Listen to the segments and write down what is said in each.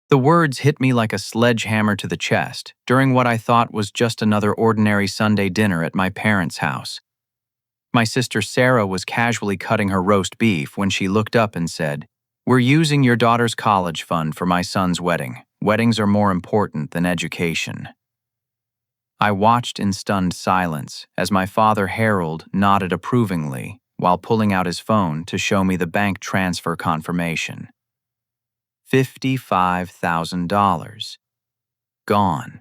The words hit me like a sledgehammer to the chest during what I thought was just another ordinary Sunday dinner at my parents' house. My sister Sarah was casually cutting her roast beef when she looked up and said, "We're using your daughter's college fund for my son's wedding. Weddings are more important than education." I watched in stunned silence as my father Harold nodded approvingly while pulling out his phone to show me the bank transfer confirmation. $55,000. Gone.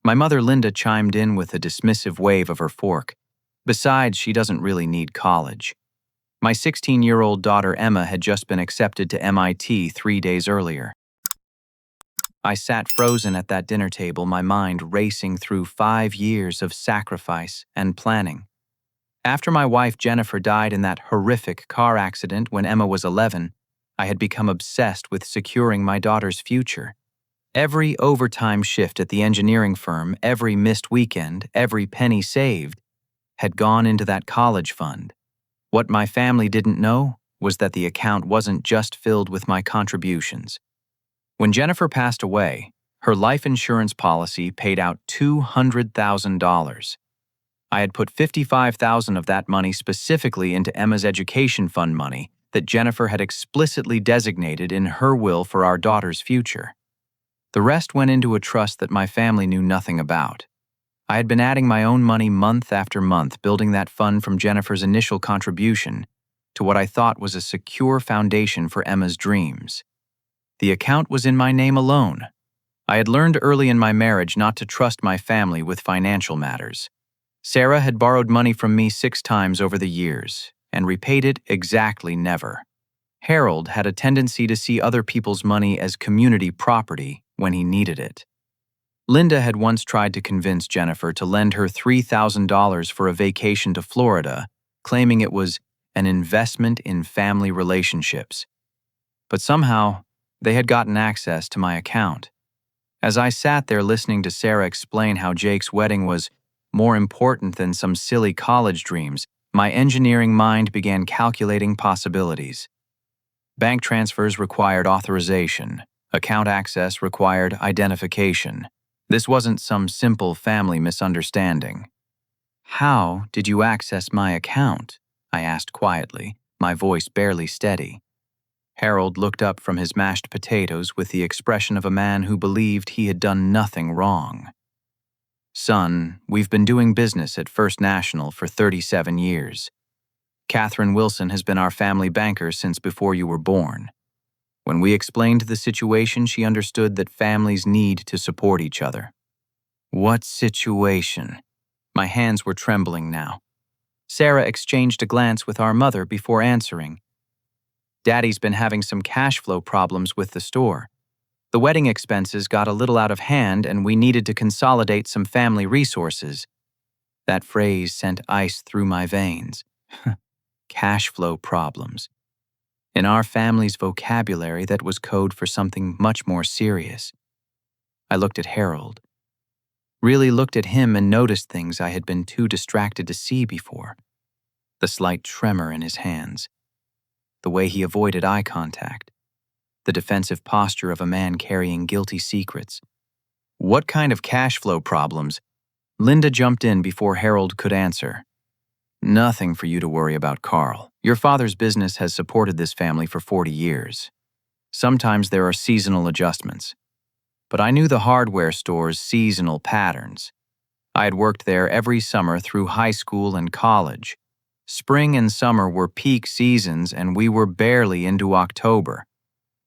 My mother Linda chimed in with a dismissive wave of her fork. Besides, she doesn't really need college. My 16-year-old daughter Emma had just been accepted to MIT 3 days earlier. I sat frozen at that dinner table, my mind racing through 5 years of sacrifice and planning. After my wife Jennifer died in that horrific car accident when Emma was 11, I had become obsessed with securing my daughter's future. Every overtime shift at the engineering firm, every missed weekend, every penny saved, had gone into that college fund. What my family didn't know was that the account wasn't just filled with my contributions. When Jennifer passed away, her life insurance policy paid out $200,000. I had put $55,000 of that money specifically into Emma's education fund money that Jennifer had explicitly designated in her will for our daughter's future. The rest went into a trust that my family knew nothing about. I had been adding my own money month after month, building that fund from Jennifer's initial contribution to what I thought was a secure foundation for Emma's dreams. The account was in my name alone. I had learned early in my marriage not to trust my family with financial matters. Sarah had borrowed money from me 6 times over the years and repaid it exactly never. Harold had a tendency to see other people's money as community property when he needed it. Linda had once tried to convince Jennifer to lend her $3,000 for a vacation to Florida, claiming it was an investment in family relationships. But somehow, they had gotten access to my account. As I sat there listening to Sarah explain how Jake's wedding was more important than some silly college dreams, my engineering mind began calculating possibilities. Bank transfers required authorization. Account access required identification. This wasn't some simple family misunderstanding. "How did you access my account?" I asked quietly, my voice barely steady. Harold looked up from his mashed potatoes with the expression of a man who believed he had done nothing wrong. "Son, we've been doing business at First National for 37 years. Catherine Wilson has been our family banker since before you were born. When we explained the situation, she understood that families need to support each other." "What situation?" My hands were trembling now. Sarah exchanged a glance with our mother before answering. "Daddy's been having some cash flow problems with the store. The wedding expenses got a little out of hand and we needed to consolidate some family resources." That phrase sent ice through my veins. Cash flow problems. In our family's vocabulary, that was code for something much more serious. I looked at Harold. Really looked at him and noticed things I had been too distracted to see before. The slight tremor in his hands. The way he avoided eye contact. The defensive posture of a man carrying guilty secrets. "What kind of cash flow problems?" Linda jumped in before Harold could answer. "Nothing for you to worry about, Carl. Your father's business has supported this family for 40 years. Sometimes there are seasonal adjustments. But I knew the hardware store's seasonal patterns. I had worked there every summer through high school and college. Spring and summer were peak seasons and we were barely into October.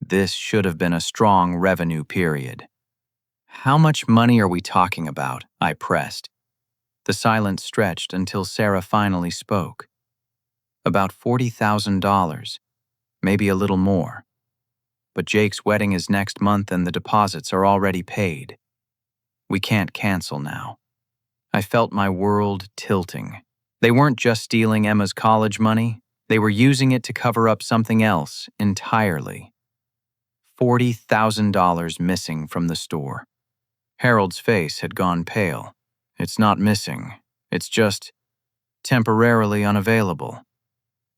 This should have been a strong revenue period." "How much money are we talking about?" I pressed. The silence stretched until Sarah finally spoke. "About $40,000, maybe a little more. But Jake's wedding is next month and the deposits are already paid. We can't cancel now." I felt my world tilting. They weren't just stealing Emma's college money, they were using it to cover up something else entirely. $40,000 missing from the store. Harold's face had gone pale. "It's not missing. It's just temporarily unavailable."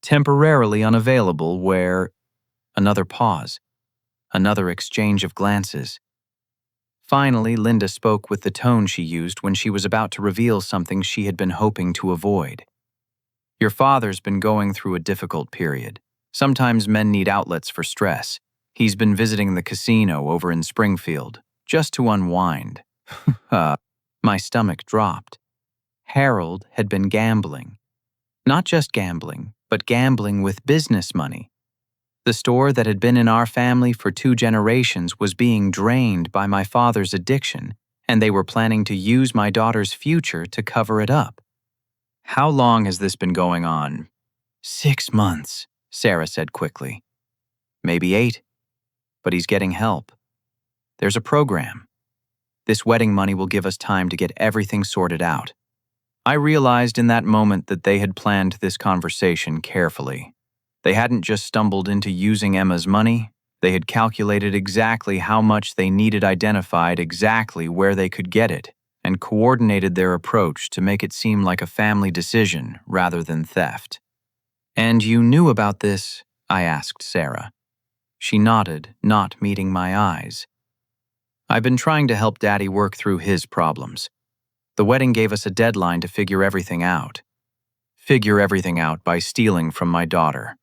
"Temporarily unavailable where—" Another pause. Another exchange of glances. Finally, Linda spoke with the tone she used when she was about to reveal something she had been hoping to avoid. Your father's been going through a difficult period. Sometimes men need outlets for stress. He's been visiting the casino over in Springfield, just to unwind. My stomach dropped. Harold had been gambling. Not just gambling, but gambling with business money. The store that had been in our family for 2 generations was being drained by my father's addiction, and they were planning to use my daughter's future to cover it up. How long has this been going on? 6 months, Sarah said quickly. Maybe 8, but he's getting help. There's a program. This wedding money will give us time to get everything sorted out. I realized in that moment that they had planned this conversation carefully. They hadn't just stumbled into using Emma's money, they had calculated exactly how much they needed, identified exactly where they could get it, and coordinated their approach to make it seem like a family decision rather than theft. "And you knew about this?" I asked Sarah. She nodded, not meeting my eyes. "I've been trying to help Daddy work through his problems. The wedding gave us a deadline to figure everything out. Figure everything out by stealing from my daughter."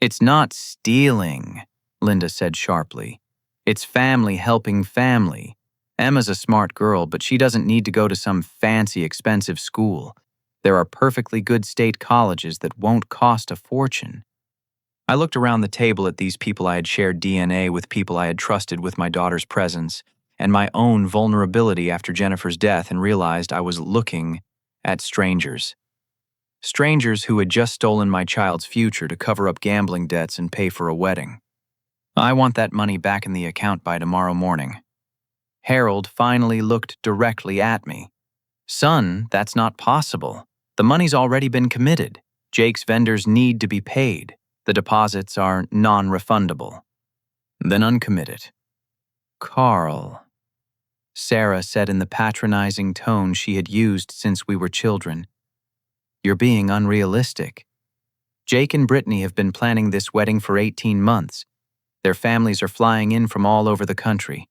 "It's not stealing," Linda said sharply. "It's family helping family. Emma's a smart girl, but she doesn't need to go to some fancy, expensive school. There are perfectly good state colleges that won't cost a fortune." I looked around the table at these people I had shared DNA with, people I had trusted with my daughter's presence, and my own vulnerability after Jennifer's death, and realized I was looking at strangers. Strangers who had just stolen my child's future to cover up gambling debts and pay for a wedding. "I want that money back in the account by tomorrow morning." Harold finally looked directly at me. "Son, that's not possible. The money's already been committed. Jake's vendors need to be paid. The deposits are non-refundable." "Then uncommit it." "Carl," Sarah said in the patronizing tone she had used since we were children, "you're being unrealistic. Jake and Brittany have been planning this wedding for 18 months. Their families are flying in from all over the country.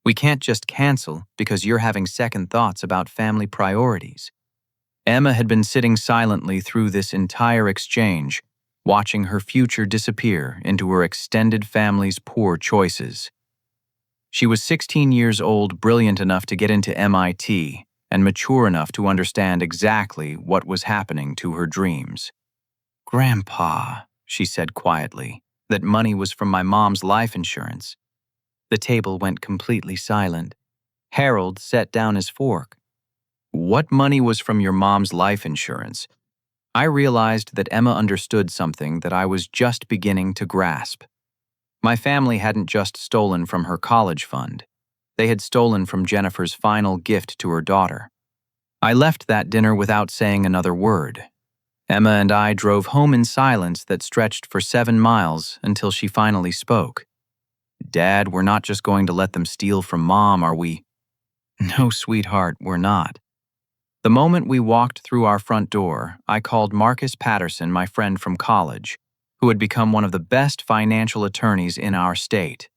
We can't just cancel because you're having second thoughts about family priorities." Emma had been sitting silently through this entire exchange, watching her future disappear into her extended family's poor choices. She was 16 years old, brilliant enough to get into MIT, and mature enough to understand exactly what was happening to her dreams. "Grandpa," she said quietly, "that money was from my mom's life insurance." The table went completely silent. Harold set down his fork. "What money was from your mom's life insurance?" I realized that Emma understood something that I was just beginning to grasp. My family hadn't just stolen from her college fund. They had stolen from Jennifer's final gift to her daughter. I left that dinner without saying another word. Emma and I drove home in silence that stretched for 7 miles until she finally spoke. "Dad, we're not just going to let them steal from Mom, are we?" "No, sweetheart, we're not." The moment we walked through our front door, I called Marcus Patterson, my friend from college, who had become one of the best financial attorneys in our state.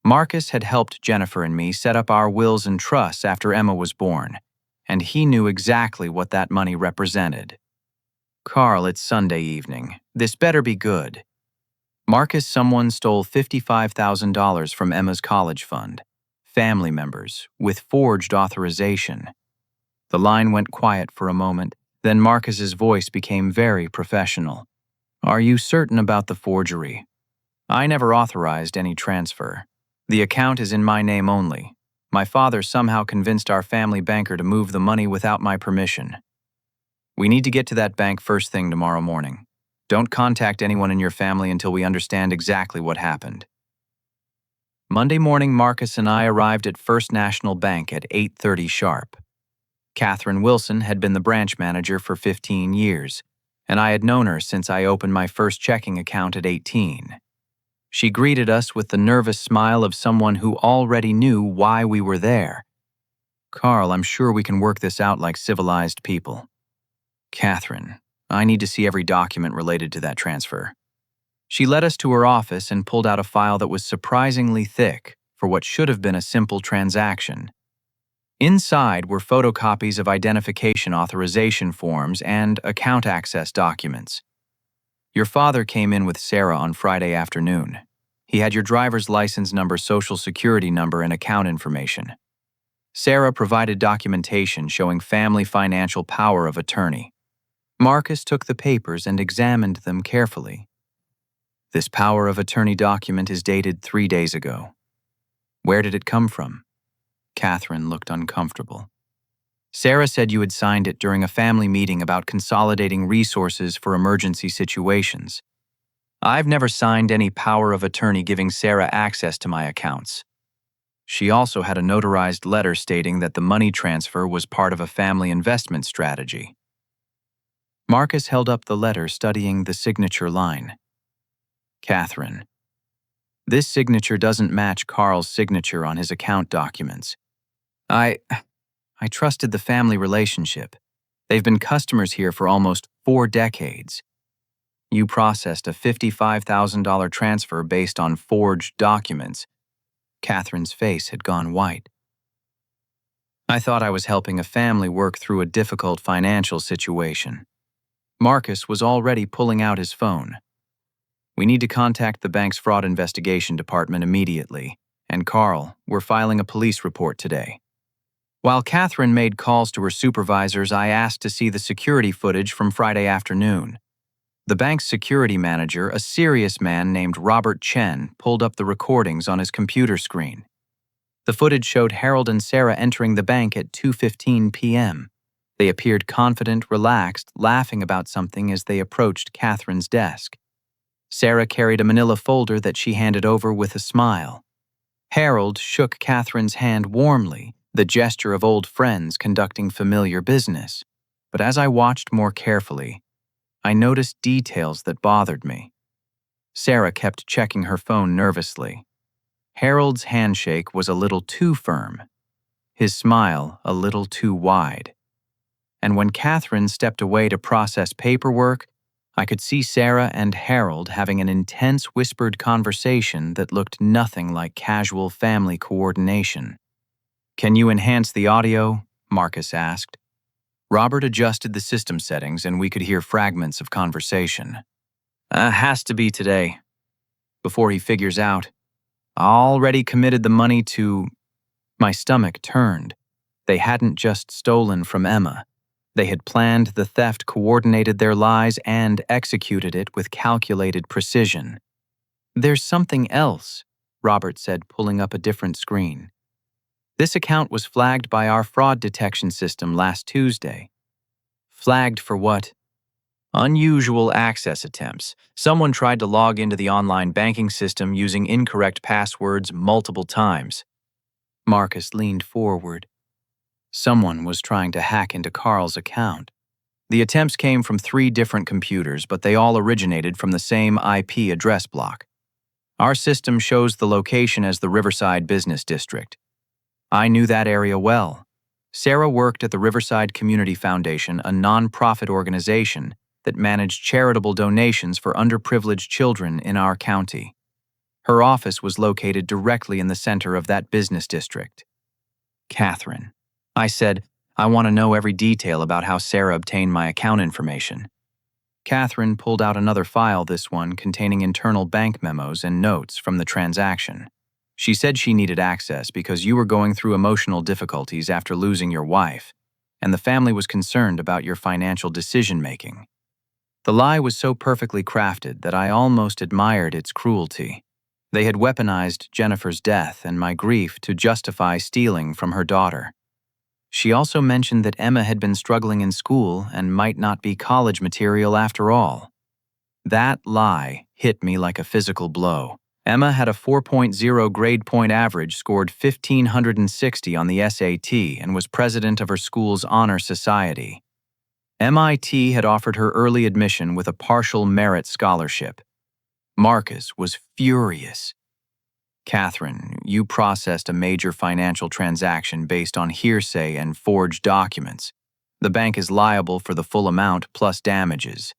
Marcus had helped Jennifer and me set up our wills and trusts after Emma was born, and he knew exactly what that money represented. "Carl, it's Sunday evening. This better be good." "Marcus, someone stole $55,000 from Emma's college fund. Family members, with forged authorization." The line went quiet for a moment, then Marcus's voice became very professional. "Are you certain about the forgery?" "I never authorized any transfer. The account is in my name only. My father somehow convinced our family banker to move the money without my permission. We need to get to that bank first thing tomorrow morning. Don't contact anyone in your family until we understand exactly what happened." Monday morning, Marcus and I arrived at First National Bank at 8:30 sharp. Catherine Wilson had been the branch manager for 15 years, and I had known her since I opened my first checking account at 18. She greeted us with the nervous smile of someone who already knew why we were there. "Carl, I'm sure we can work this out like civilized people." "Catherine, I need to see every document related to that transfer." She led us to her office and pulled out a file that was surprisingly thick for what should have been a simple transaction. Inside were photocopies of identification authorization forms and account access documents. Your father came in with Sarah on Friday afternoon. He had your driver's license number, social security number, and account information. Sarah provided documentation showing family financial power of attorney. Marcus took the papers and examined them carefully. This power of attorney document is dated 3 days ago. Where did it come from? Catherine looked uncomfortable. Sarah said you had signed it during a family meeting about consolidating resources for emergency situations. I've never signed any power of attorney giving Sarah access to my accounts. She also had a notarized letter stating that the money transfer was part of a family investment strategy. Marcus held up the letter, studying the signature line. Catherine, this signature doesn't match Carl's signature on his account documents. I trusted the family relationship. They've been customers here for almost 4 decades. You processed a $55,000 transfer based on forged documents. Catherine's face had gone white. I thought I was helping a family work through a difficult financial situation. Marcus was already pulling out his phone. We need to contact the bank's fraud investigation department immediately. And Carl, we're filing a police report today. While Catherine made calls to her supervisors, I asked to see the security footage from Friday afternoon. The bank's security manager, a serious man named Robert Chen, pulled up the recordings on his computer screen. The footage showed Harold and Sarah entering the bank at 2:15 p.m. They appeared confident, relaxed, laughing about something as they approached Catherine's desk. Sarah carried a manila folder that she handed over with a smile. Harold shook Catherine's hand warmly, the gesture of old friends conducting familiar business. But as I watched more carefully, I noticed details that bothered me. Sarah kept checking her phone nervously. Harold's handshake was a little too firm, his smile a little too wide. And when Catherine stepped away to process paperwork, I could see Sarah and Harold having an intense whispered conversation that looked nothing like casual family coordination. Can you enhance the audio? Marcus asked. Robert adjusted the system settings and we could hear fragments of conversation. Has to be today. Before he figures out. Already committed the money to... My stomach turned. They hadn't just stolen from Emma. They had planned the theft, coordinated their lies, and executed it with calculated precision. There's something else, Robert said, pulling up a different screen. This account was flagged by our fraud detection system last Tuesday. Flagged for what? Unusual access attempts. Someone tried to log into the online banking system using incorrect passwords multiple times. Marcus leaned forward. Someone was trying to hack into Carl's account. The attempts came from 3 different computers, but they all originated from the same IP address block. Our system shows the location as the Riverside Business District. I knew that area well. Sarah worked at the Riverside Community Foundation, a non-profit organization that managed charitable donations for underprivileged children in our county. Her office was located directly in the center of that business district. Catherine. I said, I want to know every detail about how Sarah obtained my account information. Catherine pulled out another file, this one containing internal bank memos and notes from the transaction. She said she needed access because you were going through emotional difficulties after losing your wife, and the family was concerned about your financial decision-making. The lie was so perfectly crafted that I almost admired its cruelty. They had weaponized Jennifer's death and my grief to justify stealing from her daughter. She also mentioned that Emma had been struggling in school and might not be college material after all. That lie hit me like a physical blow. Emma had a 4.0 grade point average, scored 1,560 on the SAT, and was president of her school's honor society. MIT had offered her early admission with a partial merit scholarship. Marcus was furious. Catherine, you processed a major financial transaction based on hearsay and forged documents. The bank is liable for the full amount plus damages.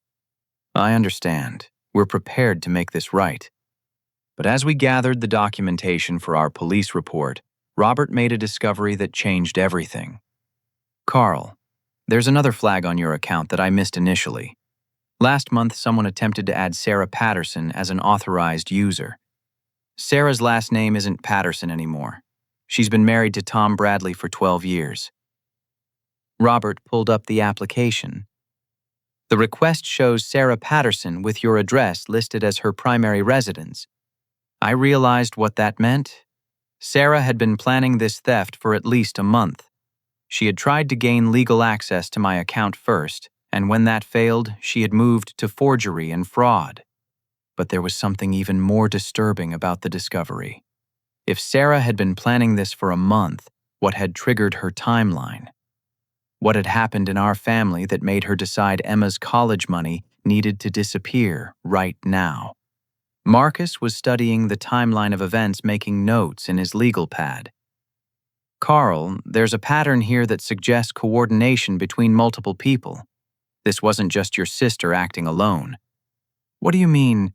I understand. We're prepared to make this right. But as we gathered the documentation for our police report, Robert made a discovery that changed everything. Carl, there's another flag on your account that I missed initially. Last month, someone attempted to add Sarah Patterson as an authorized user. Sarah's last name isn't Patterson anymore. She's been married to Tom Bradley for 12 years. Robert pulled up the application. The request shows Sarah Patterson with your address listed as her primary residence. I realized what that meant. Sarah had been planning this theft for at least a month. She had tried to gain legal access to my account first, and when that failed, she had moved to forgery and fraud. But there was something even more disturbing about the discovery. If Sarah had been planning this for a month, what had triggered her timeline? What had happened in our family that made her decide Emma's college money needed to disappear right now? Marcus was studying the timeline of events, making notes in his legal pad. Carl, there's a pattern here that suggests coordination between multiple people. This wasn't just your sister acting alone. What do you mean?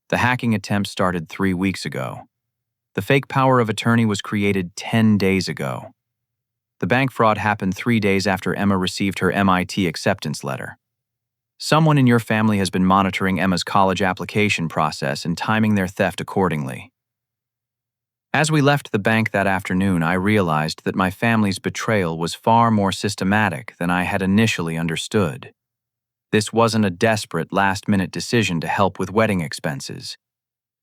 The hacking attempt started 3 weeks ago. The fake power of attorney was created 10 days ago. The bank fraud happened 3 days after Emma received her MIT acceptance letter. Someone in your family has been monitoring Emma's college application process and timing their theft accordingly. As we left the bank that afternoon, I realized that my family's betrayal was far more systematic than I had initially understood. This wasn't a desperate, last-minute decision to help with wedding expenses.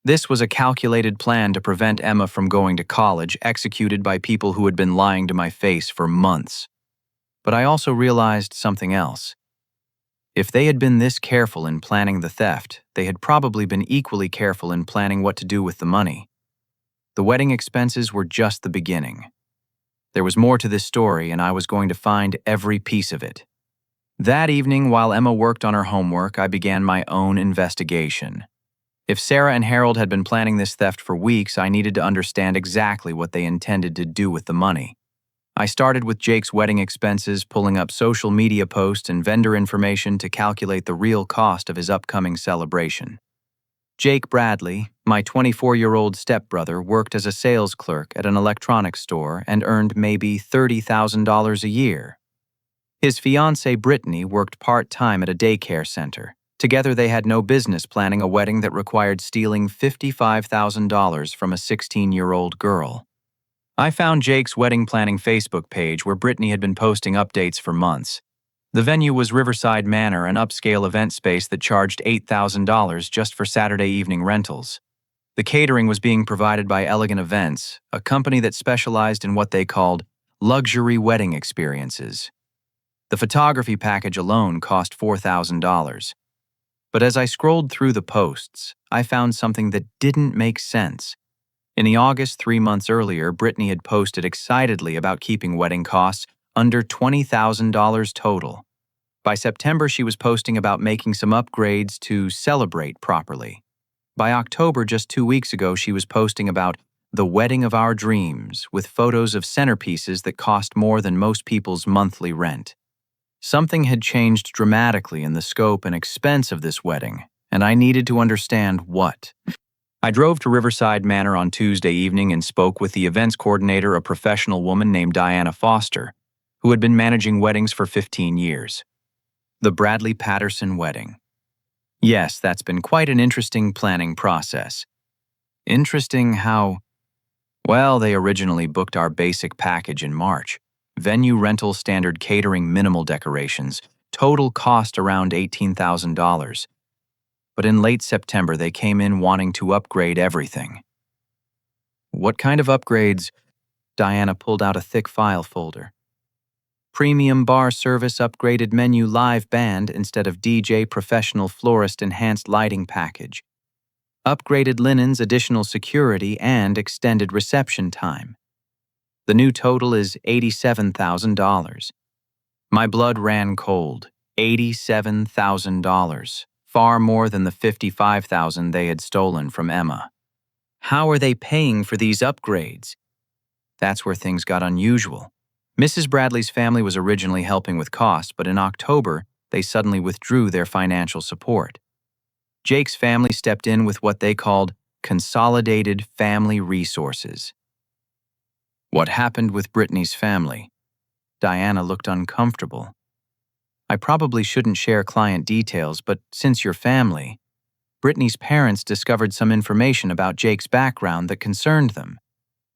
This was a calculated plan to prevent Emma from going to college, executed by people who had been lying to my face for months. But I also realized something else. If they had been this careful in planning the theft, they had probably been equally careful in planning what to do with the money. The wedding expenses were just the beginning. There was more to this story, and I was going to find every piece of it. That evening, while Emma worked on her homework, I began my own investigation. If Sarah and Harold had been planning this theft for weeks, I needed to understand exactly what they intended to do with the money. I started with Jake's wedding expenses, pulling up social media posts and vendor information to calculate the real cost of his upcoming celebration. Jake Bradley, my 24-year-old stepbrother, worked as a sales clerk at an electronics store and earned maybe $30,000 a year. His fiancée Brittany worked part-time at a daycare center. Together they had no business planning a wedding that required stealing $55,000 from a 16-year-old girl. I found Jake's wedding planning Facebook page where Brittany had been posting updates for months. The venue was Riverside Manor, an upscale event space that charged $8,000 just for Saturday evening rentals. The catering was being provided by Elegant Events, a company that specialized in what they called luxury wedding experiences. The photography package alone cost $4,000. But as I scrolled through the posts, I found something that didn't make sense. In the August 3 months earlier, Brittany had posted excitedly about keeping wedding costs under $20,000 total. By September, she was posting about making some upgrades to celebrate properly. By October, just 2 weeks ago, she was posting about the wedding of our dreams with photos of centerpieces that cost more than most people's monthly rent. Something had changed dramatically in the scope and expense of this wedding, and I needed to understand what. I drove to Riverside Manor on Tuesday evening and spoke with the events coordinator, a professional woman named Diana Foster, who had been managing weddings for 15 years. The Bradley Patterson wedding. Yes, that's been quite an interesting planning process. Interesting how, well, they originally booked our basic package in March. Venue rental, standard catering, minimal decorations, total cost around $18,000. But in late September, they came in wanting to upgrade everything. What kind of upgrades? Diana pulled out a thick file folder. Premium bar service, upgraded menu, live band instead of DJ, professional florist, enhanced lighting package. Upgraded linens, additional security, and extended reception time. The new total is $87,000. My blood ran cold. $87,000. Far more than the $55,000 they had stolen from Emma. How are they paying for these upgrades? That's where things got unusual. Mrs. Bradley's family was originally helping with costs, but in October, they suddenly withdrew their financial support. Jake's family stepped in with what they called consolidated family resources. What happened with Brittany's family? Diana looked uncomfortable. I probably shouldn't share client details, but since your family, Brittany's parents discovered some information about Jake's background that concerned them.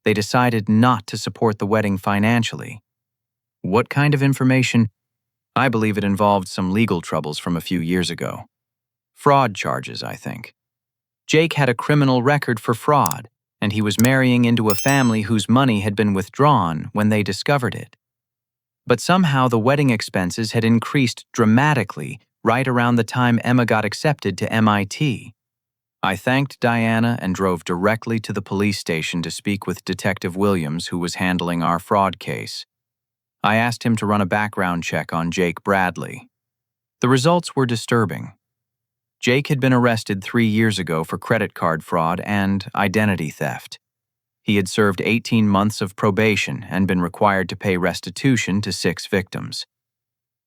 They decided not to support the wedding financially. What kind of information? I believe it involved some legal troubles from a few years ago. Fraud charges, I think. Jake had a criminal record for fraud, and he was marrying into a family whose money had been withdrawn when they discovered it. But somehow the wedding expenses had increased dramatically right around the time Emma got accepted to MIT. I thanked Diana and drove directly to the police station to speak with Detective Williams, who was handling our fraud case. I asked him to run a background check on Jake Bradley. The results were disturbing. Jake had been arrested 3 years ago for credit card fraud and identity theft. He had served 18 months of probation and been required to pay restitution to 6 victims.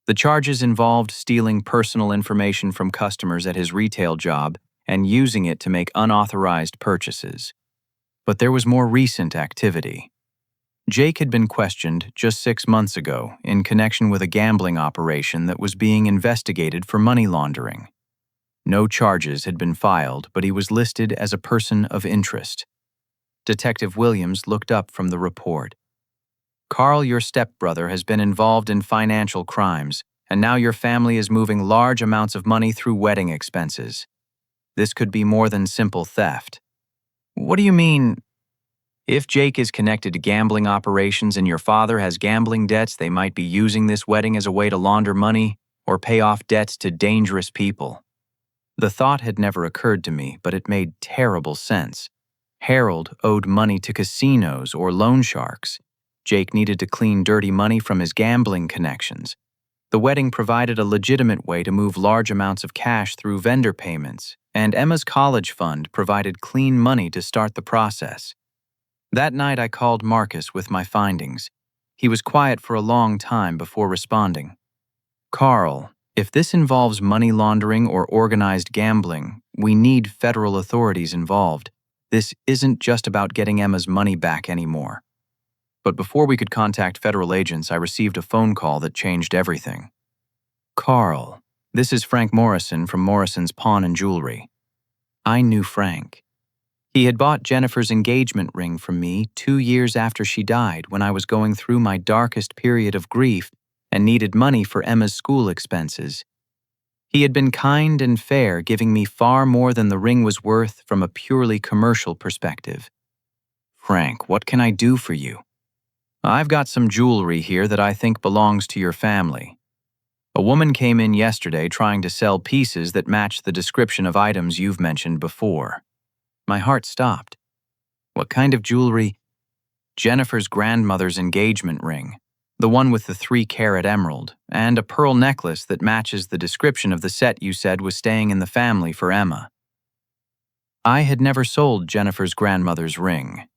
The charges involved stealing personal information from customers at his retail job and using it to make unauthorized purchases. But there was more recent activity. Jake had been questioned just 6 months ago in connection with a gambling operation that was being investigated for money laundering. No charges had been filed, but he was listed as a person of interest. Detective Williams looked up from the report. Carl, your stepbrother, has been involved in financial crimes, and now your family is moving large amounts of money through wedding expenses. This could be more than simple theft. What do you mean? If Jake is connected to gambling operations and your father has gambling debts, they might be using this wedding as a way to launder money or pay off debts to dangerous people. The thought had never occurred to me, but it made terrible sense. Harold owed money to casinos or loan sharks. Jake needed to clean dirty money from his gambling connections. The wedding provided a legitimate way to move large amounts of cash through vendor payments, and Emma's college fund provided clean money to start the process. That night I called Marcus with my findings. He was quiet for a long time before responding. Carl, if this involves money laundering or organized gambling, we need federal authorities involved. This isn't just about getting Emma's money back anymore. But before we could contact federal agents, I received a phone call that changed everything. Carl, this is Frank Morrison from Morrison's Pawn and Jewelry. I knew Frank. He had bought Jennifer's engagement ring from me 2 years after she died, when I was going through my darkest period of grief and needed money for Emma's school expenses. He had been kind and fair, giving me far more than the ring was worth from a purely commercial perspective. Frank, what can I do for you? I've got some jewelry here that I think belongs to your family. A woman came in yesterday trying to sell pieces that match the description of items you've mentioned before. My heart stopped. What kind of jewelry? Jennifer's grandmother's engagement ring, the one with the 3-carat emerald, and a pearl necklace that matches the description of the set you said was staying in the family for Emma. I had never sold Jennifer's grandmother's ring.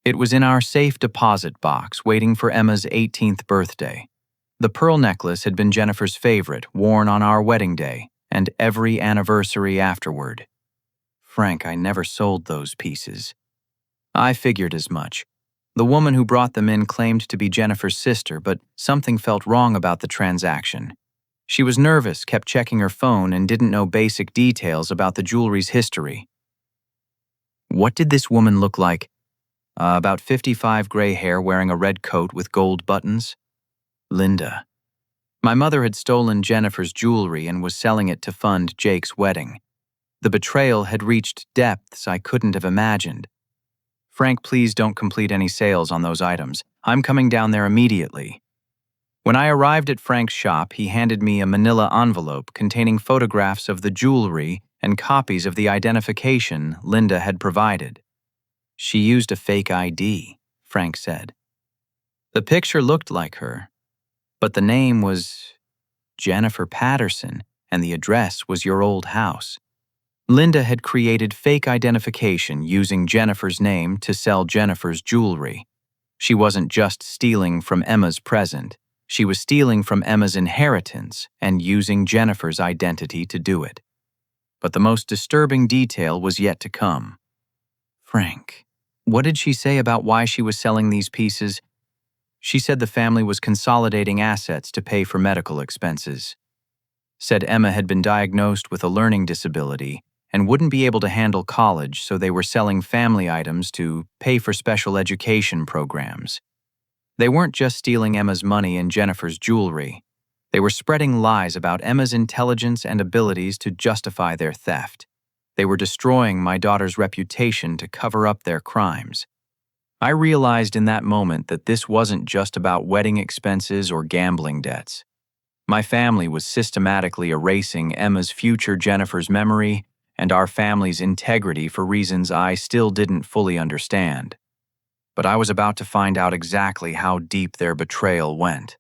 It was in our safe deposit box waiting for Emma's 18th birthday. The pearl necklace had been Jennifer's favorite, worn on our wedding day and every anniversary afterward. Frank, I never sold those pieces. I figured as much. The woman who brought them in claimed to be Jennifer's sister, but something felt wrong about the transaction. She was nervous, kept checking her phone, and didn't know basic details about the jewelry's history. What did this woman look like? About 55, gray hair, wearing a red coat with gold buttons. Linda. My mother had stolen Jennifer's jewelry and was selling it to fund Jake's wedding. The betrayal had reached depths I couldn't have imagined. Frank, please don't complete any sales on those items. I'm coming down there immediately. When I arrived at Frank's shop, he handed me a manila envelope containing photographs of the jewelry and copies of the identification Linda had provided. She used a fake ID, Frank said. The picture looked like her, but the name was Jennifer Patterson, and the address was your old house. Linda had created fake identification using Jennifer's name to sell Jennifer's jewelry. She wasn't just stealing from Emma's present. She was stealing from Emma's inheritance and using Jennifer's identity to do it. But the most disturbing detail was yet to come. Frank. What did she say about why she was selling these pieces? She said the family was consolidating assets to pay for medical expenses. Said Emma had been diagnosed with a learning disability and wouldn't be able to handle college, so they were selling family items to pay for special education programs. They weren't just stealing Emma's money and Jennifer's jewelry. They were spreading lies about Emma's intelligence and abilities to justify their theft. They were destroying my daughter's reputation to cover up their crimes. I realized in that moment that this wasn't just about wedding expenses or gambling debts. My family was systematically erasing Emma's future Jennifer's memory and our family's integrity for reasons I still didn't fully understand. But I was about to find out exactly how deep their betrayal went.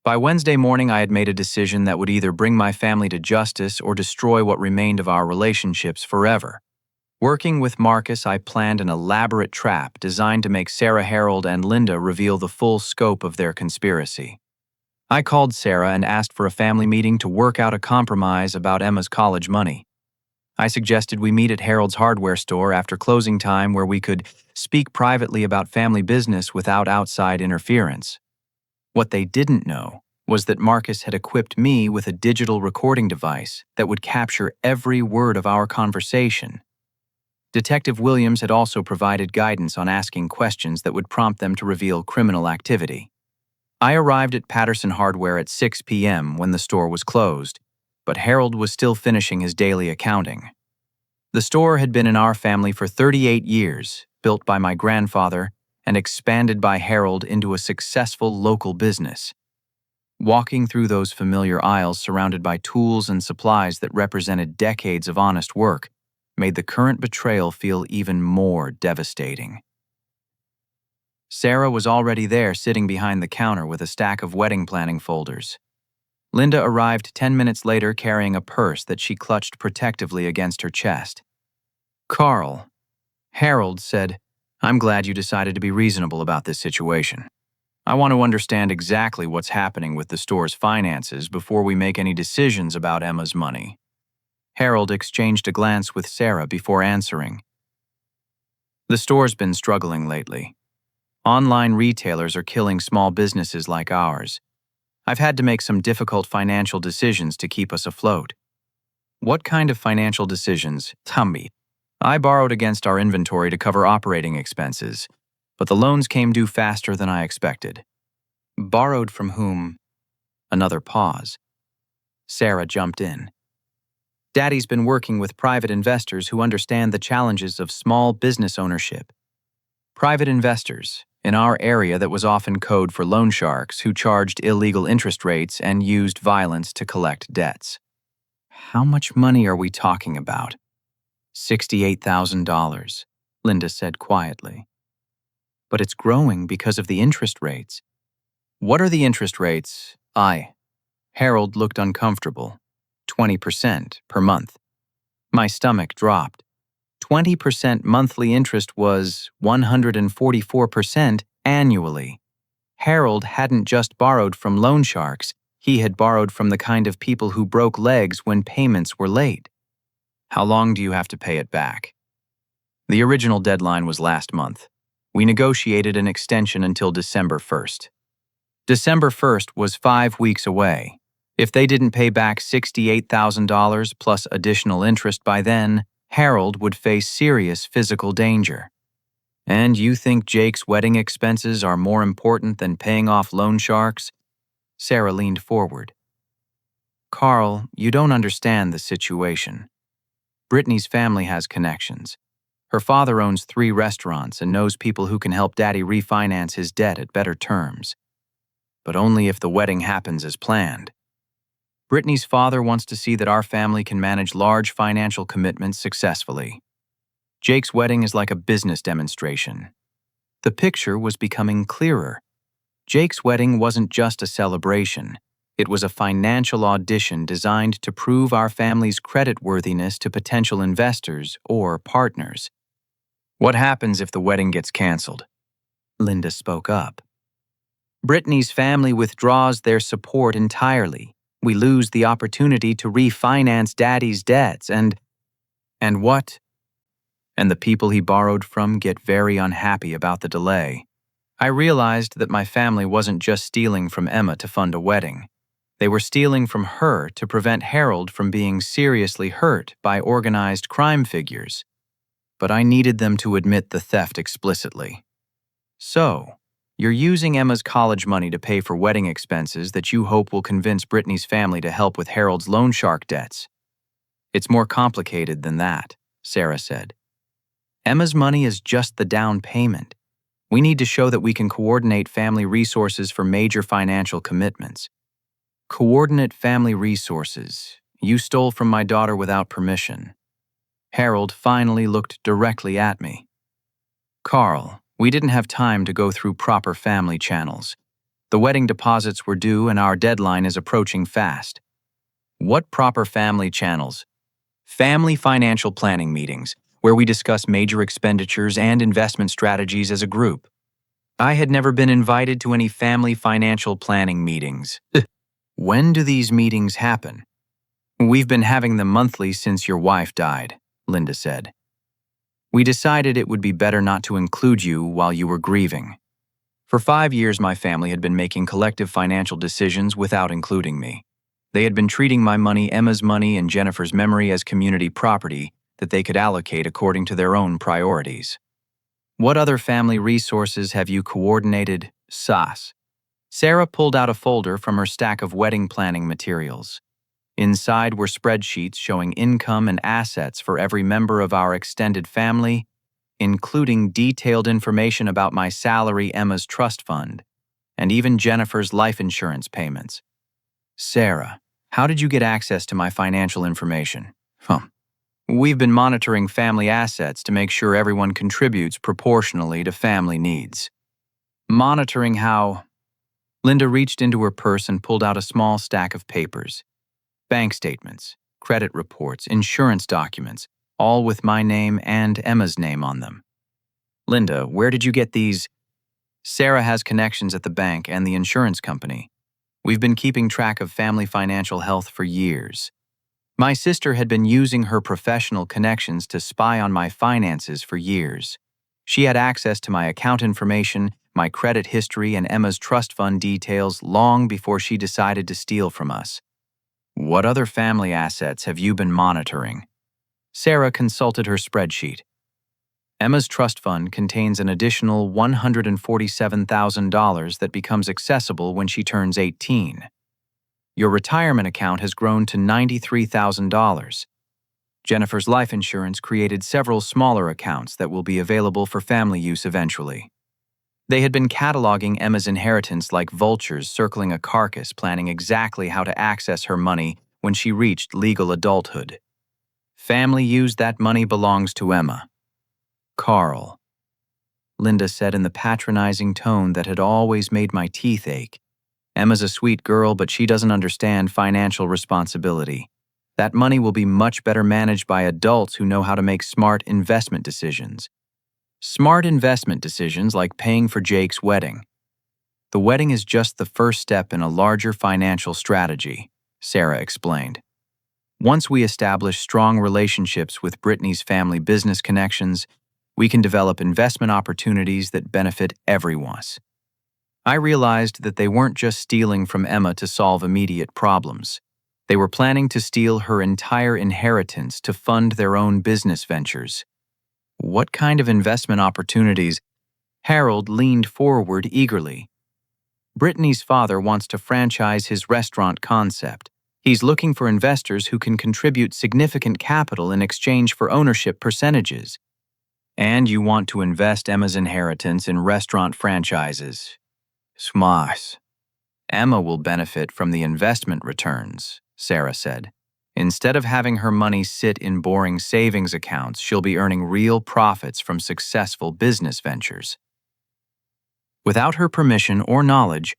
By Wednesday morning, I had made a decision that would either bring my family to justice or destroy what remained of our relationships forever. Working with Marcus, I planned an elaborate trap designed to make Sarah, Harold, and Linda reveal the full scope of their conspiracy. I called Sarah and asked for a family meeting to work out a compromise about Emma's college money. I suggested we meet at Harold's hardware store after closing time where we could speak privately about family business without outside interference. What they didn't know was that Marcus had equipped me with a digital recording device that would capture every word of our conversation. Detective Williams had also provided guidance on asking questions that would prompt them to reveal criminal activity. I arrived at Patterson Hardware at 6 p.m. when the store was closed, but Harold was still finishing his daily accounting. The store had been in our family for 38 years, built by my grandfather, and expanded by Harold into a successful local business. Walking through those familiar aisles surrounded by tools and supplies that represented decades of honest work made the current betrayal feel even more devastating. Sarah was already there sitting behind the counter with a stack of wedding planning folders. Linda arrived 10 minutes later carrying a purse that she clutched protectively against her chest. "Carl," Harold said, "I'm glad you decided to be reasonable about this situation. I want to understand exactly what's happening with the store's finances before we make any decisions about Emma's money." Harold exchanged a glance with Sarah before answering. "The store's been struggling lately. Online retailers are killing small businesses like ours. I've had to make some difficult financial decisions to keep us afloat." "What kind of financial decisions?" "Tumbi. I borrowed against our inventory to cover operating expenses, but the loans came due faster than I expected." "Borrowed from whom?" Another pause. Sarah jumped in. "Daddy's been working with private investors who understand the challenges of small business ownership. Private investors, in our area that was often code for loan sharks who charged illegal interest rates and used violence to collect debts." "How much money are we talking about?" $68,000, Linda said quietly. "But it's growing because of the interest rates." "What are the interest rates?" Harold looked uncomfortable. 20% per month. My stomach dropped. 20% monthly interest was 144% annually. Harold hadn't just borrowed from loan sharks, he had borrowed from the kind of people who broke legs when payments were late. "How long do you have to pay it back?" "The original deadline was last month. We negotiated an extension until December 1st. December 1st was 5 weeks away. If they didn't pay back $68,000 plus additional interest by then, Harold would face serious physical danger." "And you think Jake's wedding expenses are more important than paying off loan sharks?" Sarah leaned forward. "Carl, you don't understand the situation. Brittany's family has connections. Her father owns 3 restaurants and knows people who can help Daddy refinance his debt at better terms. But only if the wedding happens as planned. Brittany's father wants to see that our family can manage large financial commitments successfully. Jake's wedding is like a business demonstration." The picture was becoming clearer. Jake's wedding wasn't just a celebration. It was a financial audition designed to prove our family's creditworthiness to potential investors or partners. "What happens if the wedding gets canceled?" Linda spoke up. "Brittany's family withdraws their support entirely. We lose the opportunity to refinance Daddy's debts and what? And the people he borrowed from get very unhappy about the delay. I realized that my family wasn't just stealing from Emma to fund a wedding. They were stealing from her to prevent Harold from being seriously hurt by organized crime figures. But I needed them to admit the theft explicitly. So, you're using Emma's college money to pay for wedding expenses that you hope will convince Brittany's family to help with Harold's loan shark debts. It's more complicated than that, Sarah said. Emma's money is just the down payment. We need to show that we can coordinate family resources for major financial commitments. Coordinate family resources. You stole from my daughter without permission. Harold finally looked directly at me. Carl, we didn't have time to go through proper family channels. The wedding deposits were due and our deadline is approaching fast. What proper family channels? Family financial planning meetings, where we discuss major expenditures and investment strategies as a group. I had never been invited to any family financial planning meetings. When do these meetings happen? We've been having them monthly since your wife died, Linda said. We decided it would be better not to include you while you were grieving. For 5 years, my family had been making collective financial decisions without including me. They had been treating my money, Emma's money, and Jennifer's memory as community property that they could allocate according to their own priorities. What other family resources have you coordinated, Sas? Sarah pulled out a folder from her stack of wedding planning materials. Inside were spreadsheets showing income and assets for every member of our extended family, including detailed information about my salary, Emma's trust fund, and even Jennifer's life insurance payments. Sarah, how did you get access to my financial information? We've been monitoring family assets to make sure everyone contributes proportionally to family needs. Monitoring how? Linda reached into her purse and pulled out a small stack of papers. Bank statements, credit reports, insurance documents, all with my name and Emma's name on them. Linda, where did you get these? Sarah has connections at the bank and the insurance company. We've been keeping track of family financial health for years. My sister had been using her professional connections to spy on my finances for years. She had access to my account information, my credit history, and Emma's trust fund details long before she decided to steal from us. What other family assets have you been monitoring? Sarah consulted her spreadsheet. Emma's trust fund contains an additional $147,000 that becomes accessible when she turns 18. Your retirement account has grown to $93,000. Jennifer's life insurance created several smaller accounts that will be available for family use eventually. They had been cataloging Emma's inheritance like vultures circling a carcass, planning exactly how to access her money when she reached legal adulthood. Family used that money belongs to Emma. Carl, Linda said in the patronizing tone that had always made my teeth ache. Emma's a sweet girl, but she doesn't understand financial responsibility. That money will be much better managed by adults who know how to make smart investment decisions. Smart investment decisions like paying for Jake's wedding. The wedding is just the first step in a larger financial strategy, Sarah explained. Once we establish strong relationships with Brittany's family business connections, we can develop investment opportunities that benefit everyone. I realized that they weren't just stealing from Emma to solve immediate problems. They were planning to steal her entire inheritance to fund their own business ventures. What kind of investment opportunities? Harold leaned forward eagerly. Brittany's father wants to franchise his restaurant concept. He's looking for investors who can contribute significant capital in exchange for ownership percentages. And you want to invest Emma's inheritance in restaurant franchises. Smas. Emma will benefit from the investment returns, Sarah said. Instead of having her money sit in boring savings accounts, she'll be earning real profits from successful business ventures. Without her permission or knowledge,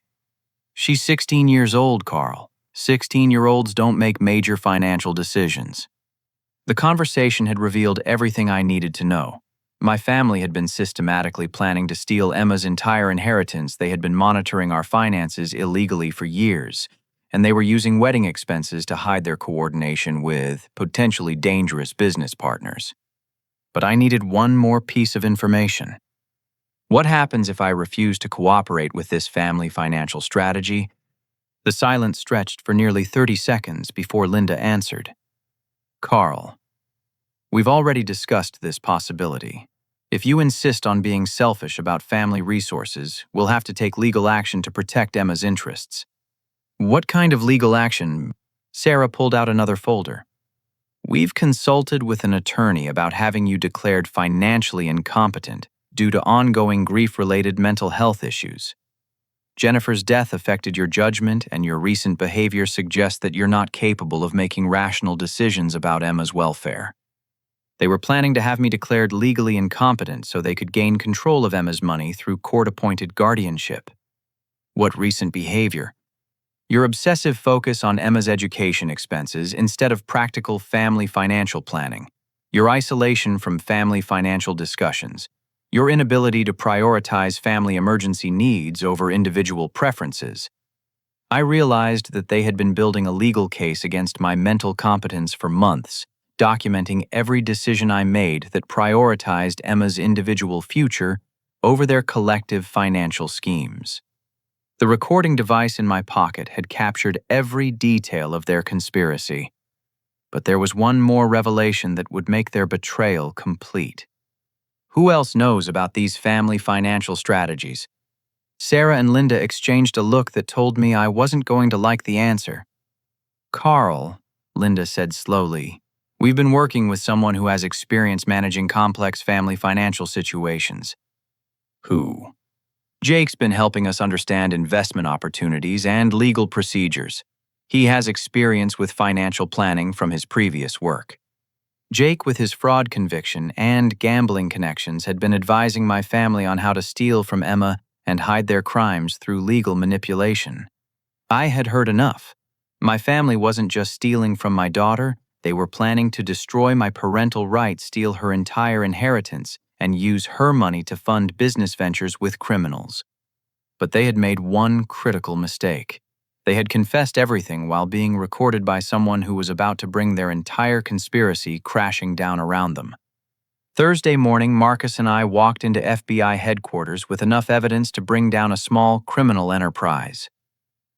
she's 16 years old, Carl. 16-year-olds don't make major financial decisions. The conversation had revealed everything I needed to know. My family had been systematically planning to steal Emma's entire inheritance. They had been monitoring our finances illegally for years, and they were using wedding expenses to hide their coordination with potentially dangerous business partners. But I needed one more piece of information. What happens if I refuse to cooperate with this family financial strategy? The silence stretched for nearly 30 seconds before Linda answered. Carl, we've already discussed this possibility. If you insist on being selfish about family resources, we'll have to take legal action to protect Emma's interests. What kind of legal action? Sarah pulled out another folder. We've consulted with an attorney about having you declared financially incompetent due to ongoing grief-related mental health issues. Jennifer's death affected your judgment, and your recent behavior suggests that you're not capable of making rational decisions about Emma's welfare. They were planning to have me declared legally incompetent so they could gain control of Emma's money through court-appointed guardianship. What recent behavior? Your obsessive focus on Emma's education expenses instead of practical family financial planning, your isolation from family financial discussions, your inability to prioritize family emergency needs over individual preferences. I realized that they had been building a legal case against my mental competence for months, documenting every decision I made that prioritized Emma's individual future over their collective financial schemes. The recording device in my pocket had captured every detail of their conspiracy. But there was one more revelation that would make their betrayal complete. Who else knows about these family financial strategies? Sarah and Linda exchanged a look that told me I wasn't going to like the answer. Carl, Linda said slowly, we've been working with someone who has experience managing complex family financial situations. Who? Jake's been helping us understand investment opportunities and legal procedures. He has experience with financial planning from his previous work. Jake, with his fraud conviction and gambling connections, had been advising my family on how to steal from Emma and hide their crimes through legal manipulation. I had heard enough. My family wasn't just stealing from my daughter, they were planning to destroy my parental rights, steal her entire inheritance, and use her money to fund business ventures with criminals. But they had made one critical mistake. They had confessed everything while being recorded by someone who was about to bring their entire conspiracy crashing down around them. Thursday morning, Marcus and I walked into FBI headquarters with enough evidence to bring down a small criminal enterprise.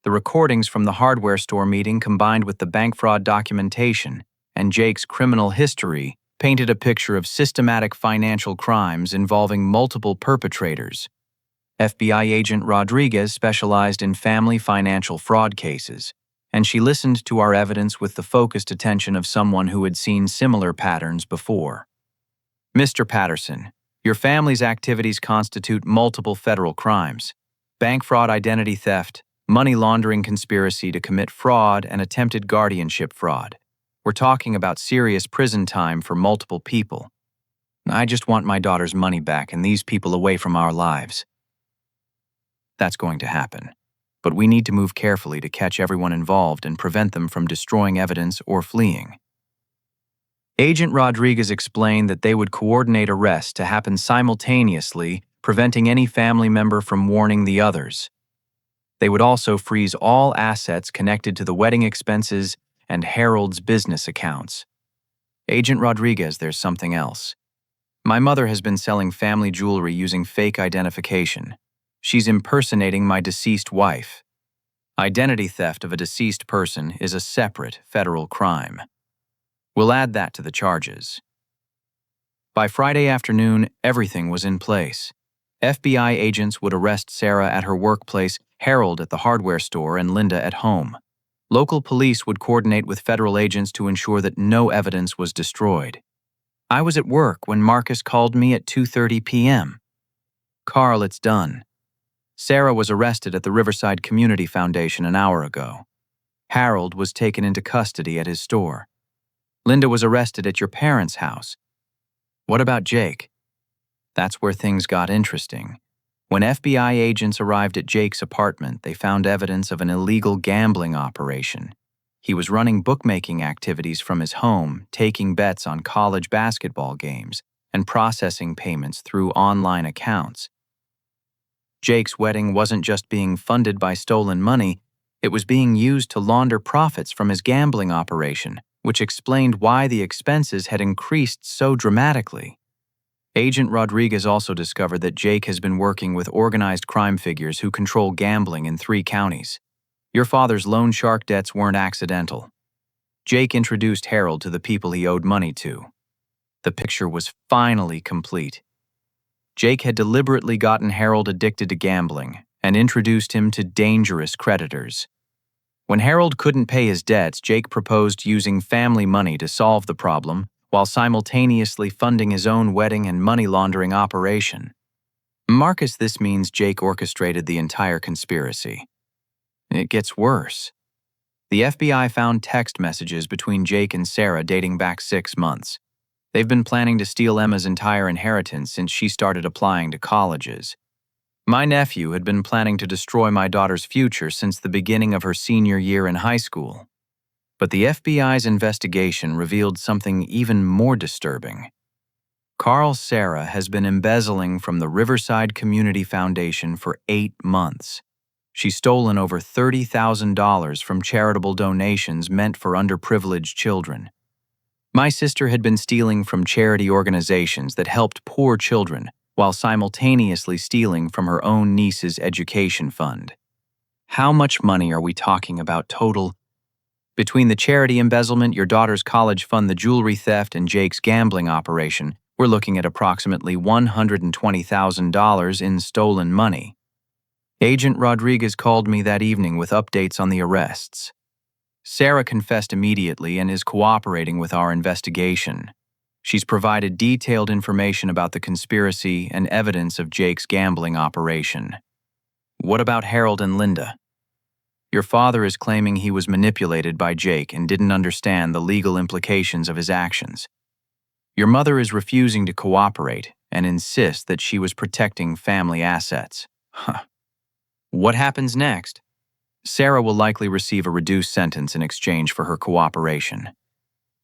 The recordings from the hardware store meeting combined with the bank fraud documentation and Jake's criminal history painted a picture of systematic financial crimes involving multiple perpetrators. FBI agent Rodriguez specialized in family financial fraud cases, and she listened to our evidence with the focused attention of someone who had seen similar patterns before. Mr. Patterson, your family's activities constitute multiple federal crimes: bank fraud, identity theft, money laundering, conspiracy to commit fraud, and attempted guardianship fraud. We're talking about serious prison time for multiple people. I just want my daughter's money back and these people away from our lives. That's going to happen. But we need to move carefully to catch everyone involved and prevent them from destroying evidence or fleeing. Agent Rodriguez explained that they would coordinate arrests to happen simultaneously, preventing any family member from warning the others. They would also freeze all assets connected to the wedding expenses and Harold's business accounts. Agent Rodriguez, there's something else. My mother has been selling family jewelry using fake identification. She's impersonating my deceased wife. Identity theft of a deceased person is a separate federal crime. We'll add that to the charges. By Friday afternoon, everything was in place. FBI agents would arrest Sarah at her workplace, Harold at the hardware store, and Linda at home. Local police would coordinate with federal agents to ensure that no evidence was destroyed. I was at work when Marcus called me at 2:30 p.m. Carl, it's done. Sarah was arrested at the Riverside Community Foundation an hour ago. Harold was taken into custody at his store. Linda was arrested at your parents' house. What about Jake? That's where things got interesting. When FBI agents arrived at Jake's apartment, they found evidence of an illegal gambling operation. He was running bookmaking activities from his home, taking bets on college basketball games, and processing payments through online accounts. Jake's wedding wasn't just being funded by stolen money, It was being used to launder profits from his gambling operation, which explained why the expenses had increased so dramatically. Agent Rodriguez also discovered that Jake has been working with organized crime figures who control gambling in 3 counties. Your father's loan shark debts weren't accidental. Jake introduced Harold to the people he owed money to. The picture was finally complete. Jake had deliberately gotten Harold addicted to gambling and introduced him to dangerous creditors. When Harold couldn't pay his debts, Jake proposed using family money to solve the problem while simultaneously funding his own wedding and money laundering operation. Marcus, this means Jake orchestrated the entire conspiracy. It gets worse. The FBI found text messages between Jake and Sarah dating back 6 months. They've been planning to steal Emma's entire inheritance since she started applying to colleges. My nephew had been planning to destroy my daughter's future since the beginning of her senior year in high school. But the FBI's investigation revealed something even more disturbing. Carl Sarah has been embezzling from the Riverside Community Foundation for 8 months. She's stolen over $30,000 from charitable donations meant for underprivileged children. My sister had been stealing from charity organizations that helped poor children while simultaneously stealing from her own niece's education fund. How much money are we talking about total? Between the charity embezzlement, your daughter's college fund, the jewelry theft, and Jake's gambling operation, we're looking at approximately $120,000 in stolen money. Agent Rodriguez called me that evening with updates on the arrests. Sarah confessed immediately and is cooperating with our investigation. She's provided detailed information about the conspiracy and evidence of Jake's gambling operation. What about Harold and Linda? Your father is claiming he was manipulated by Jake and didn't understand the legal implications of his actions. Your mother is refusing to cooperate and insists that she was protecting family assets. What happens next? Sarah will likely receive a reduced sentence in exchange for her cooperation.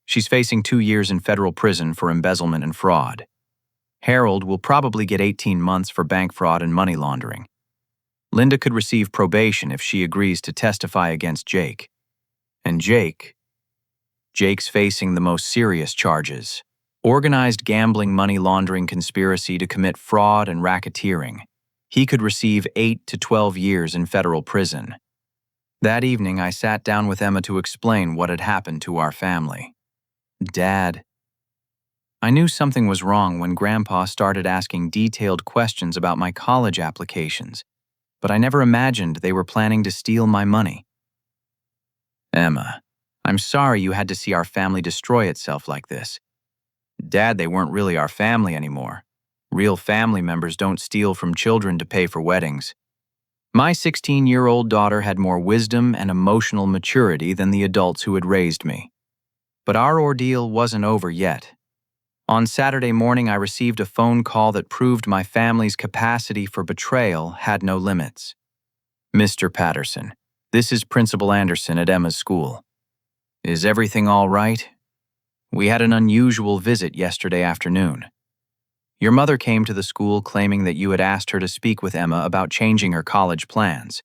She's facing 2 years in federal prison for embezzlement and fraud. Harold will probably get 18 months for bank fraud and money laundering. Linda could receive probation if she agrees to testify against Jake. And Jake's facing the most serious charges: organized gambling, money laundering conspiracy to commit fraud and racketeering. He could receive 8 to 12 years in federal prison. That evening, I sat down with Emma to explain what had happened to our family. Dad. I knew something was wrong when Grandpa started asking detailed questions about my college applications, but I never imagined they were planning to steal my money. Emma, I'm sorry you had to see our family destroy itself like this. Dad, they weren't really our family anymore. Real family members don't steal from children to pay for weddings. My 16-year-old daughter had more wisdom and emotional maturity than the adults who had raised me. But our ordeal wasn't over yet. On Saturday morning, I received a phone call that proved my family's capacity for betrayal had no limits. Mr. Patterson, this is Principal Anderson at Emma's school. Is everything all right? We had an unusual visit yesterday afternoon. Your mother came to the school claiming that you had asked her to speak with Emma about changing her college plans.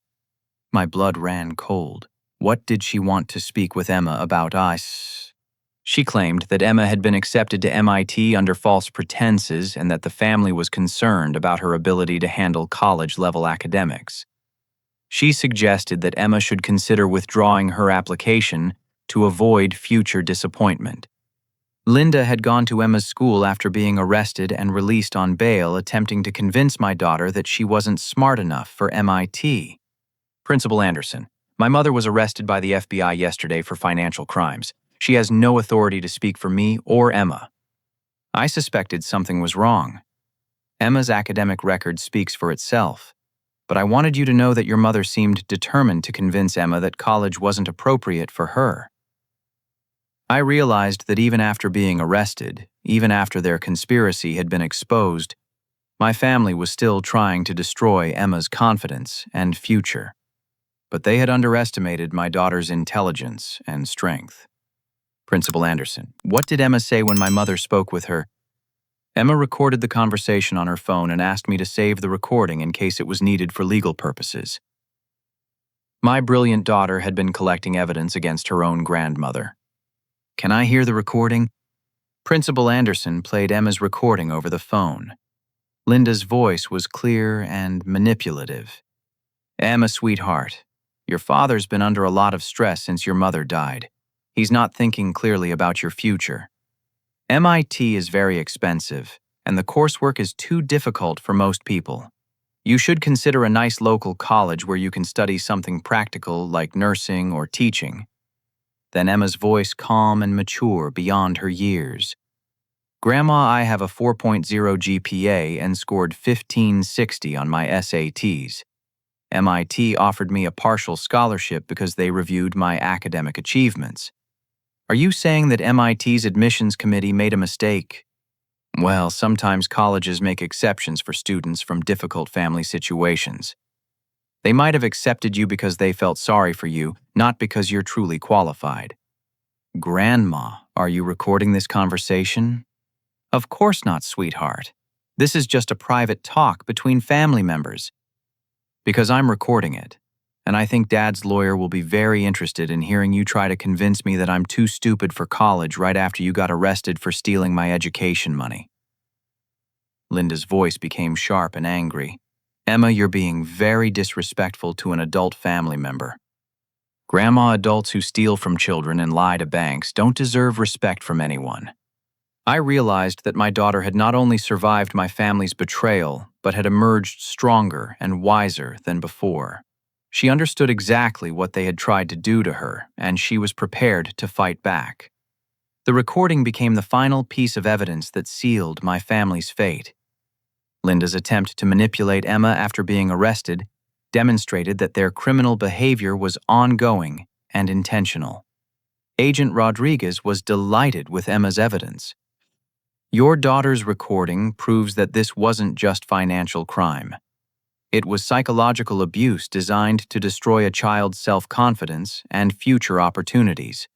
My blood ran cold. What did she want to speak with Emma about us? She claimed that Emma had been accepted to MIT under false pretenses and that the family was concerned about her ability to handle college-level academics. She suggested that Emma should consider withdrawing her application to avoid future disappointment. Linda had gone to Emma's school after being arrested and released on bail, attempting to convince my daughter that she wasn't smart enough for MIT. Principal Anderson, my mother was arrested by the FBI yesterday for financial crimes. She has no authority to speak for me or Emma. I suspected something was wrong. Emma's academic record speaks for itself, but I wanted you to know that your mother seemed determined to convince Emma that college wasn't appropriate for her. I realized that even after being arrested, even after their conspiracy had been exposed, my family was still trying to destroy Emma's confidence and future. But they had underestimated my daughter's intelligence and strength. Principal Anderson, what did Emma say when my mother spoke with her? Emma recorded the conversation on her phone and asked me to save the recording in case it was needed for legal purposes. My brilliant daughter had been collecting evidence against her own grandmother. "Can I hear the recording?" Principal Anderson played Emma's recording over the phone. Linda's voice was clear and manipulative. "Emma, sweetheart, your father's been under a lot of stress since your mother died. He's not thinking clearly about your future. MIT is very expensive, and the coursework is too difficult for most people. You should consider a nice local college where you can study something practical like nursing or teaching." Then Emma's voice calm and mature beyond her years. "Grandma, I have a 4.0 GPA and scored 1560 on my SATs. MIT offered me a partial scholarship because they reviewed my academic achievements. Are you saying that MIT's admissions committee made a mistake?" "Well, sometimes colleges make exceptions for students from difficult family situations. They might have accepted you because they felt sorry for you, not because you're truly qualified." "Grandma, are you recording this conversation?" "Of course not, sweetheart. This is just a private talk between family members." "Because I'm recording it, and I think Dad's lawyer will be very interested in hearing you try to convince me that I'm too stupid for college right after you got arrested for stealing my education money." Linda's voice became sharp and angry. "Emma, you're being very disrespectful to an adult family member. Grandma, adults who steal from children and lie to banks don't deserve respect from anyone." I realized that my daughter had not only survived my family's betrayal, but had emerged stronger and wiser than before. She understood exactly what they had tried to do to her, and she was prepared to fight back. The recording became the final piece of evidence that sealed my family's fate. Linda's attempt to manipulate Emma after being arrested demonstrated that their criminal behavior was ongoing and intentional. Agent Rodriguez was delighted with Emma's evidence. "Your daughter's recording proves that this wasn't just financial crime. It was psychological abuse designed to destroy a child's self-confidence and future opportunities.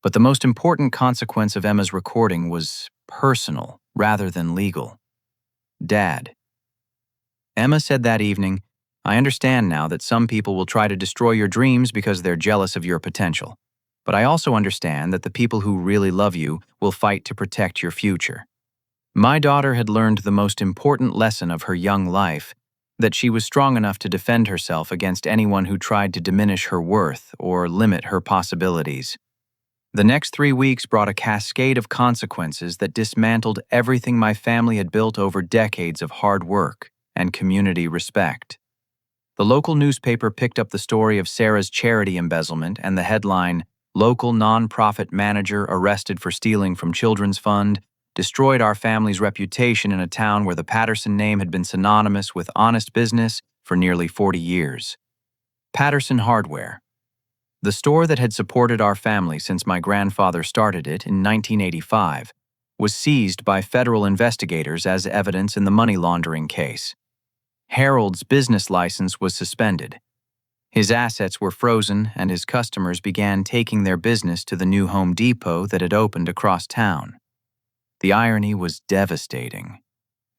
But the most important consequence of Emma's recording was personal rather than legal. Dad." Emma said that evening, "I understand now that some people will try to destroy your dreams because they're jealous of your potential. But I also understand that the people who really love you will fight to protect your future." My daughter had learned the most important lesson of her young life, that she was strong enough to defend herself against anyone who tried to diminish her worth or limit her possibilities. The next 3 weeks brought a cascade of consequences that dismantled everything my family had built over decades of hard work and community respect. The local newspaper picked up the story of Sarah's charity embezzlement, and the headline, "Local nonprofit manager arrested for stealing from Children's Fund," destroyed our family's reputation in a town where the Patterson name had been synonymous with honest business for nearly 40 years. Patterson Hardware. The store that had supported our family since my grandfather started it in 1985 was seized by federal investigators as evidence in the money laundering case. Harold's business license was suspended. His assets were frozen, and his customers began taking their business to the new Home Depot that had opened across town. The irony was devastating.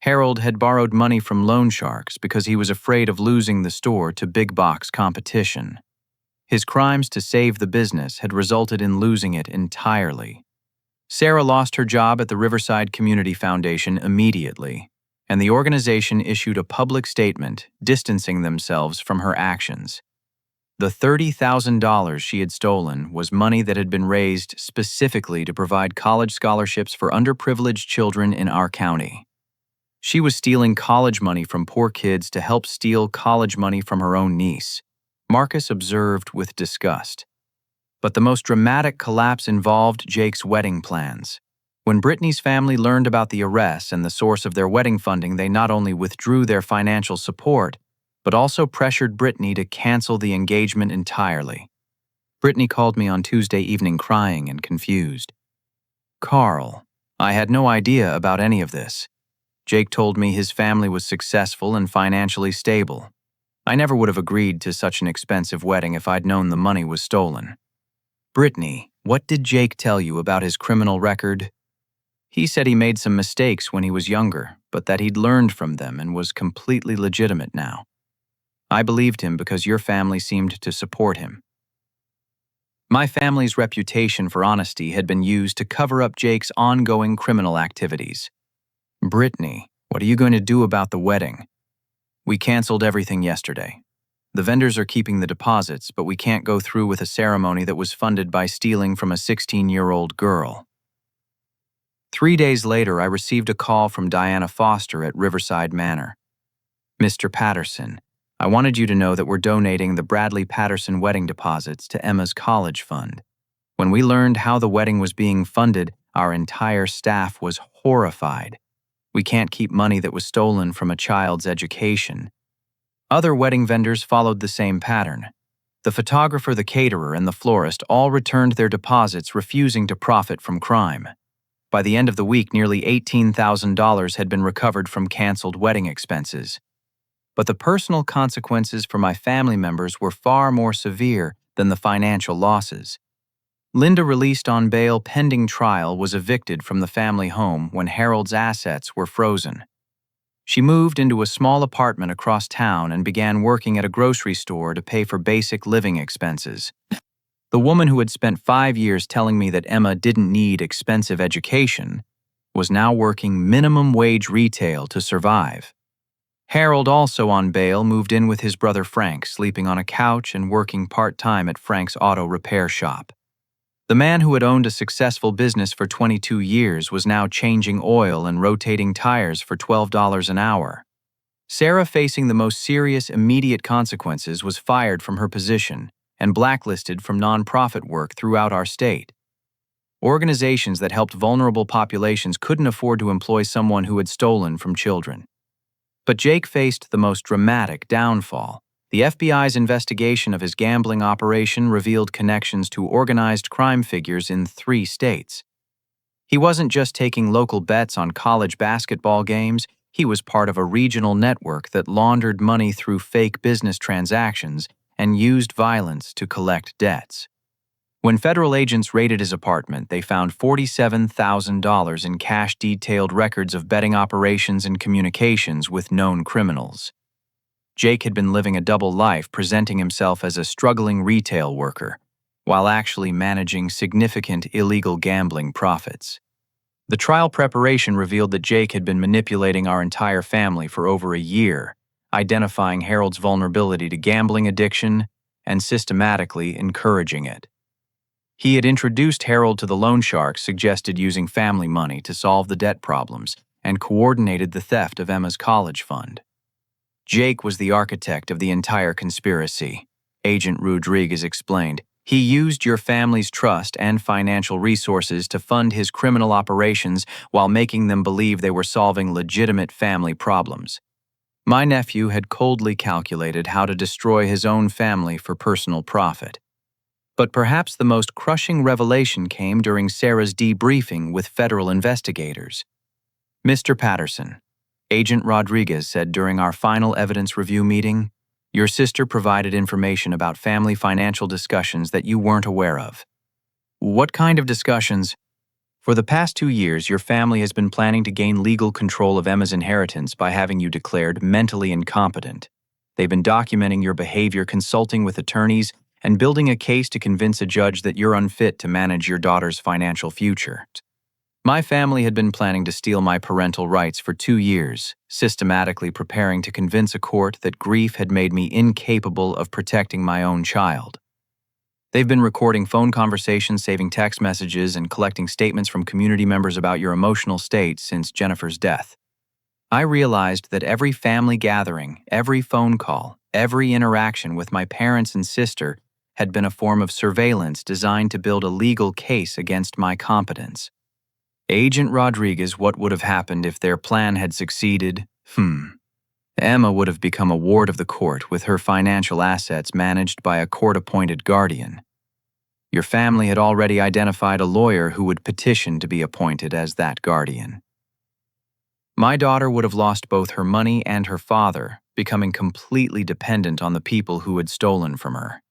Harold had borrowed money from loan sharks because he was afraid of losing the store to big box competition. His crimes to save the business had resulted in losing it entirely. Sarah lost her job at the Riverside Community Foundation immediately, and the organization issued a public statement distancing themselves from her actions. The $30,000 she had stolen was money that had been raised specifically to provide college scholarships for underprivileged children in our county. She was stealing college money from poor kids to help steal college money from her own niece. Marcus observed with disgust. But the most dramatic collapse involved Jake's wedding plans. When Brittany's family learned about the arrests and the source of their wedding funding, they not only withdrew their financial support, but also pressured Brittany to cancel the engagement entirely. Brittany called me on Tuesday evening crying and confused. "Carl, I had no idea about any of this. Jake told me his family was successful and financially stable. I never would have agreed to such an expensive wedding if I'd known the money was stolen." "Brittany, what did Jake tell you about his criminal record?" "He said he made some mistakes when he was younger, but that he'd learned from them and was completely legitimate now." I believed him because your family seemed to support him. My family's reputation for honesty had been used to cover up Jake's ongoing criminal activities. Brittany, what are you going to do about the wedding? We canceled everything yesterday. The vendors are keeping the deposits, but we can't go through with a ceremony that was funded by stealing from a 16-year-old girl. 3 days later, I received a call from Diana Foster at Riverside Manor. Mr. Patterson, I wanted you to know that we're donating the Bradley Patterson wedding deposits to Emma's college fund. When we learned how the wedding was being funded, our entire staff was horrified. We can't keep money that was stolen from a child's education. Other wedding vendors followed the same pattern. The photographer, the caterer, and the florist all returned their deposits, refusing to profit from crime. By the end of the week, nearly $18,000 had been recovered from canceled wedding expenses. But the personal consequences for my family members were far more severe than the financial losses. Linda, released on bail pending trial, was evicted from the family home when Harold's assets were frozen. She moved into a small apartment across town and began working at a grocery store to pay for basic living expenses. The woman who had spent 5 years telling me that Emma didn't need expensive education was now working minimum wage retail to survive. Harold, also on bail, moved in with his brother Frank, sleeping on a couch and working part-time at Frank's auto repair shop. The man who had owned a successful business for 22 years was now changing oil and rotating tires for $12 an hour. Sarah, facing the most serious immediate consequences, was fired from her position and blacklisted from nonprofit work throughout our state. Organizations that helped vulnerable populations couldn't afford to employ someone who had stolen from children. But Jake faced the most dramatic downfall. The FBI's investigation of his gambling operation revealed connections to organized crime figures in 3 states. He wasn't just taking local bets on college basketball games, he was part of a regional network that laundered money through fake business transactions and used violence to collect debts. When federal agents raided his apartment, they found $47,000 in cash-detailed records of betting operations and communications with known criminals. Jake had been living a double life, presenting himself as a struggling retail worker, while actually managing significant illegal gambling profits. The trial preparation revealed that Jake had been manipulating our entire family for over a year, identifying Harold's vulnerability to gambling addiction and systematically encouraging it. He had introduced Harold to the loan sharks, suggested using family money to solve the debt problems, and coordinated the theft of Emma's college fund. Jake was the architect of the entire conspiracy, Agent Rodriguez explained. He used your family's trust and financial resources to fund his criminal operations while making them believe they were solving legitimate family problems. My nephew had coldly calculated how to destroy his own family for personal profit. But perhaps the most crushing revelation came during Sarah's debriefing with federal investigators. Mr. Patterson, Agent Rodriguez said during our final evidence review meeting, your sister provided information about family financial discussions that you weren't aware of. What kind of discussions? For the past 2 years, your family has been planning to gain legal control of Emma's inheritance by having you declared mentally incompetent. They've been documenting your behavior, consulting with attorneys, and building a case to convince a judge that you're unfit to manage your daughter's financial future. My family had been planning to steal my parental rights for 2 years, systematically preparing to convince a court that grief had made me incapable of protecting my own child. They've been recording phone conversations, saving text messages, and collecting statements from community members about your emotional state since Jennifer's death. I realized that every family gathering, every phone call, every interaction with my parents and sister had been a form of surveillance designed to build a legal case against my competence. Agent Rodriguez, what would have happened if their plan had succeeded? Emma would have become a ward of the court with her financial assets managed by a court-appointed guardian. Your family had already identified a lawyer who would petition to be appointed as that guardian. My daughter would have lost both her money and her father, becoming completely dependent on the people who had stolen from her.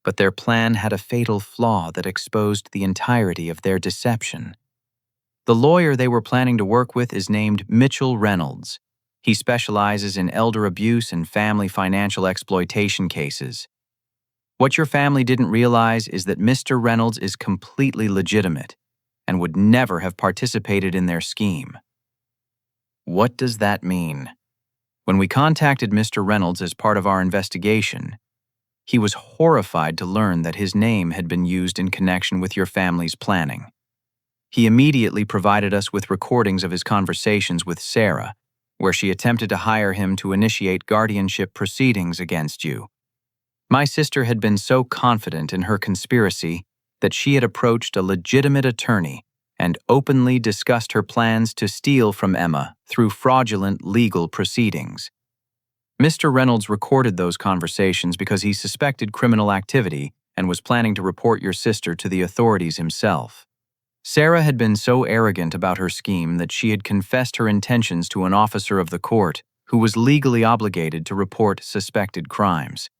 But their plan had a fatal flaw that exposed the entirety of their deception. The lawyer they were planning to work with is named Mitchell Reynolds. He specializes in elder abuse and family financial exploitation cases. What your family didn't realize is that Mr. Reynolds is completely legitimate and would never have participated in their scheme. What does that mean? When we contacted Mr. Reynolds as part of our investigation, he was horrified to learn that his name had been used in connection with your family's planning. He immediately provided us with recordings of his conversations with Sarah, where she attempted to hire him to initiate guardianship proceedings against you. My sister had been so confident in her conspiracy that she had approached a legitimate attorney and openly discussed her plans to steal from Emma through fraudulent legal proceedings. Mr. Reynolds recorded those conversations because he suspected criminal activity and was planning to report your sister to the authorities himself. Sarah had been so arrogant about her scheme that she had confessed her intentions to an officer of the court who was legally obligated to report suspected crimes.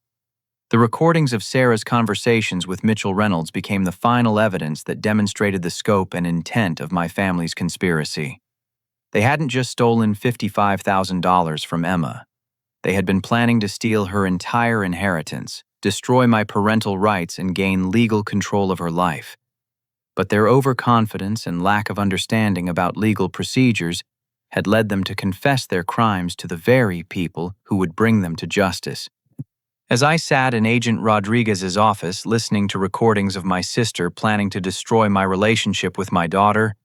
The recordings of Sarah's conversations with Mitchell Reynolds became the final evidence that demonstrated the scope and intent of my family's conspiracy. They hadn't just stolen $55,000 from Emma. They had been planning to steal her entire inheritance, destroy my parental rights, and gain legal control of her life. But their overconfidence and lack of understanding about legal procedures had led them to confess their crimes to the very people who would bring them to justice. As I sat in Agent Rodriguez's office listening to recordings of my sister planning to destroy my relationship with my daughter,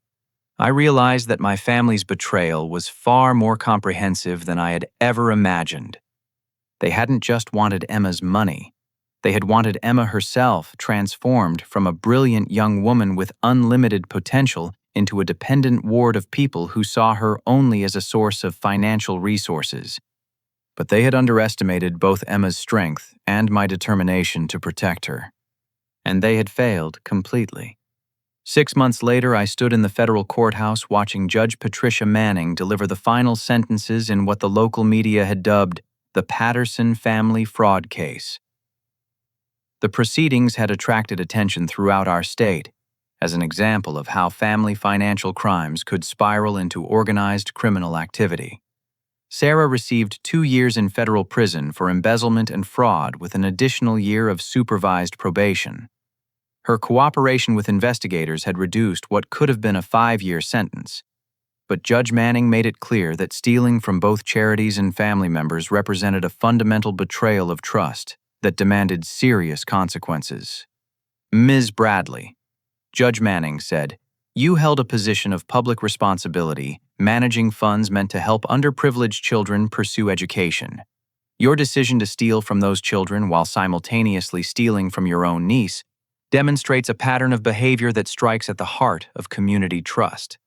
I realized that my family's betrayal was far more comprehensive than I had ever imagined. They hadn't just wanted Emma's money. They had wanted Emma herself transformed from a brilliant young woman with unlimited potential into a dependent ward of people who saw her only as a source of financial resources. But they had underestimated both Emma's strength and my determination to protect her. And they had failed completely. 6 months later, I stood in the federal courthouse watching Judge Patricia Manning deliver the final sentences in what the local media had dubbed the Patterson family fraud case. The proceedings had attracted attention throughout our state as an example of how family financial crimes could spiral into organized criminal activity. Sarah received 2 years in federal prison for embezzlement and fraud with an additional year of supervised probation. Her cooperation with investigators had reduced what could have been a 5-year sentence, but Judge Manning made it clear that stealing from both charities and family members represented a fundamental betrayal of trust that demanded serious consequences. Ms. Bradley, Judge Manning said, you held a position of public responsibility, managing funds meant to help underprivileged children pursue education. Your decision to steal from those children while simultaneously stealing from your own niece demonstrates a pattern of behavior that strikes at the heart of community trust.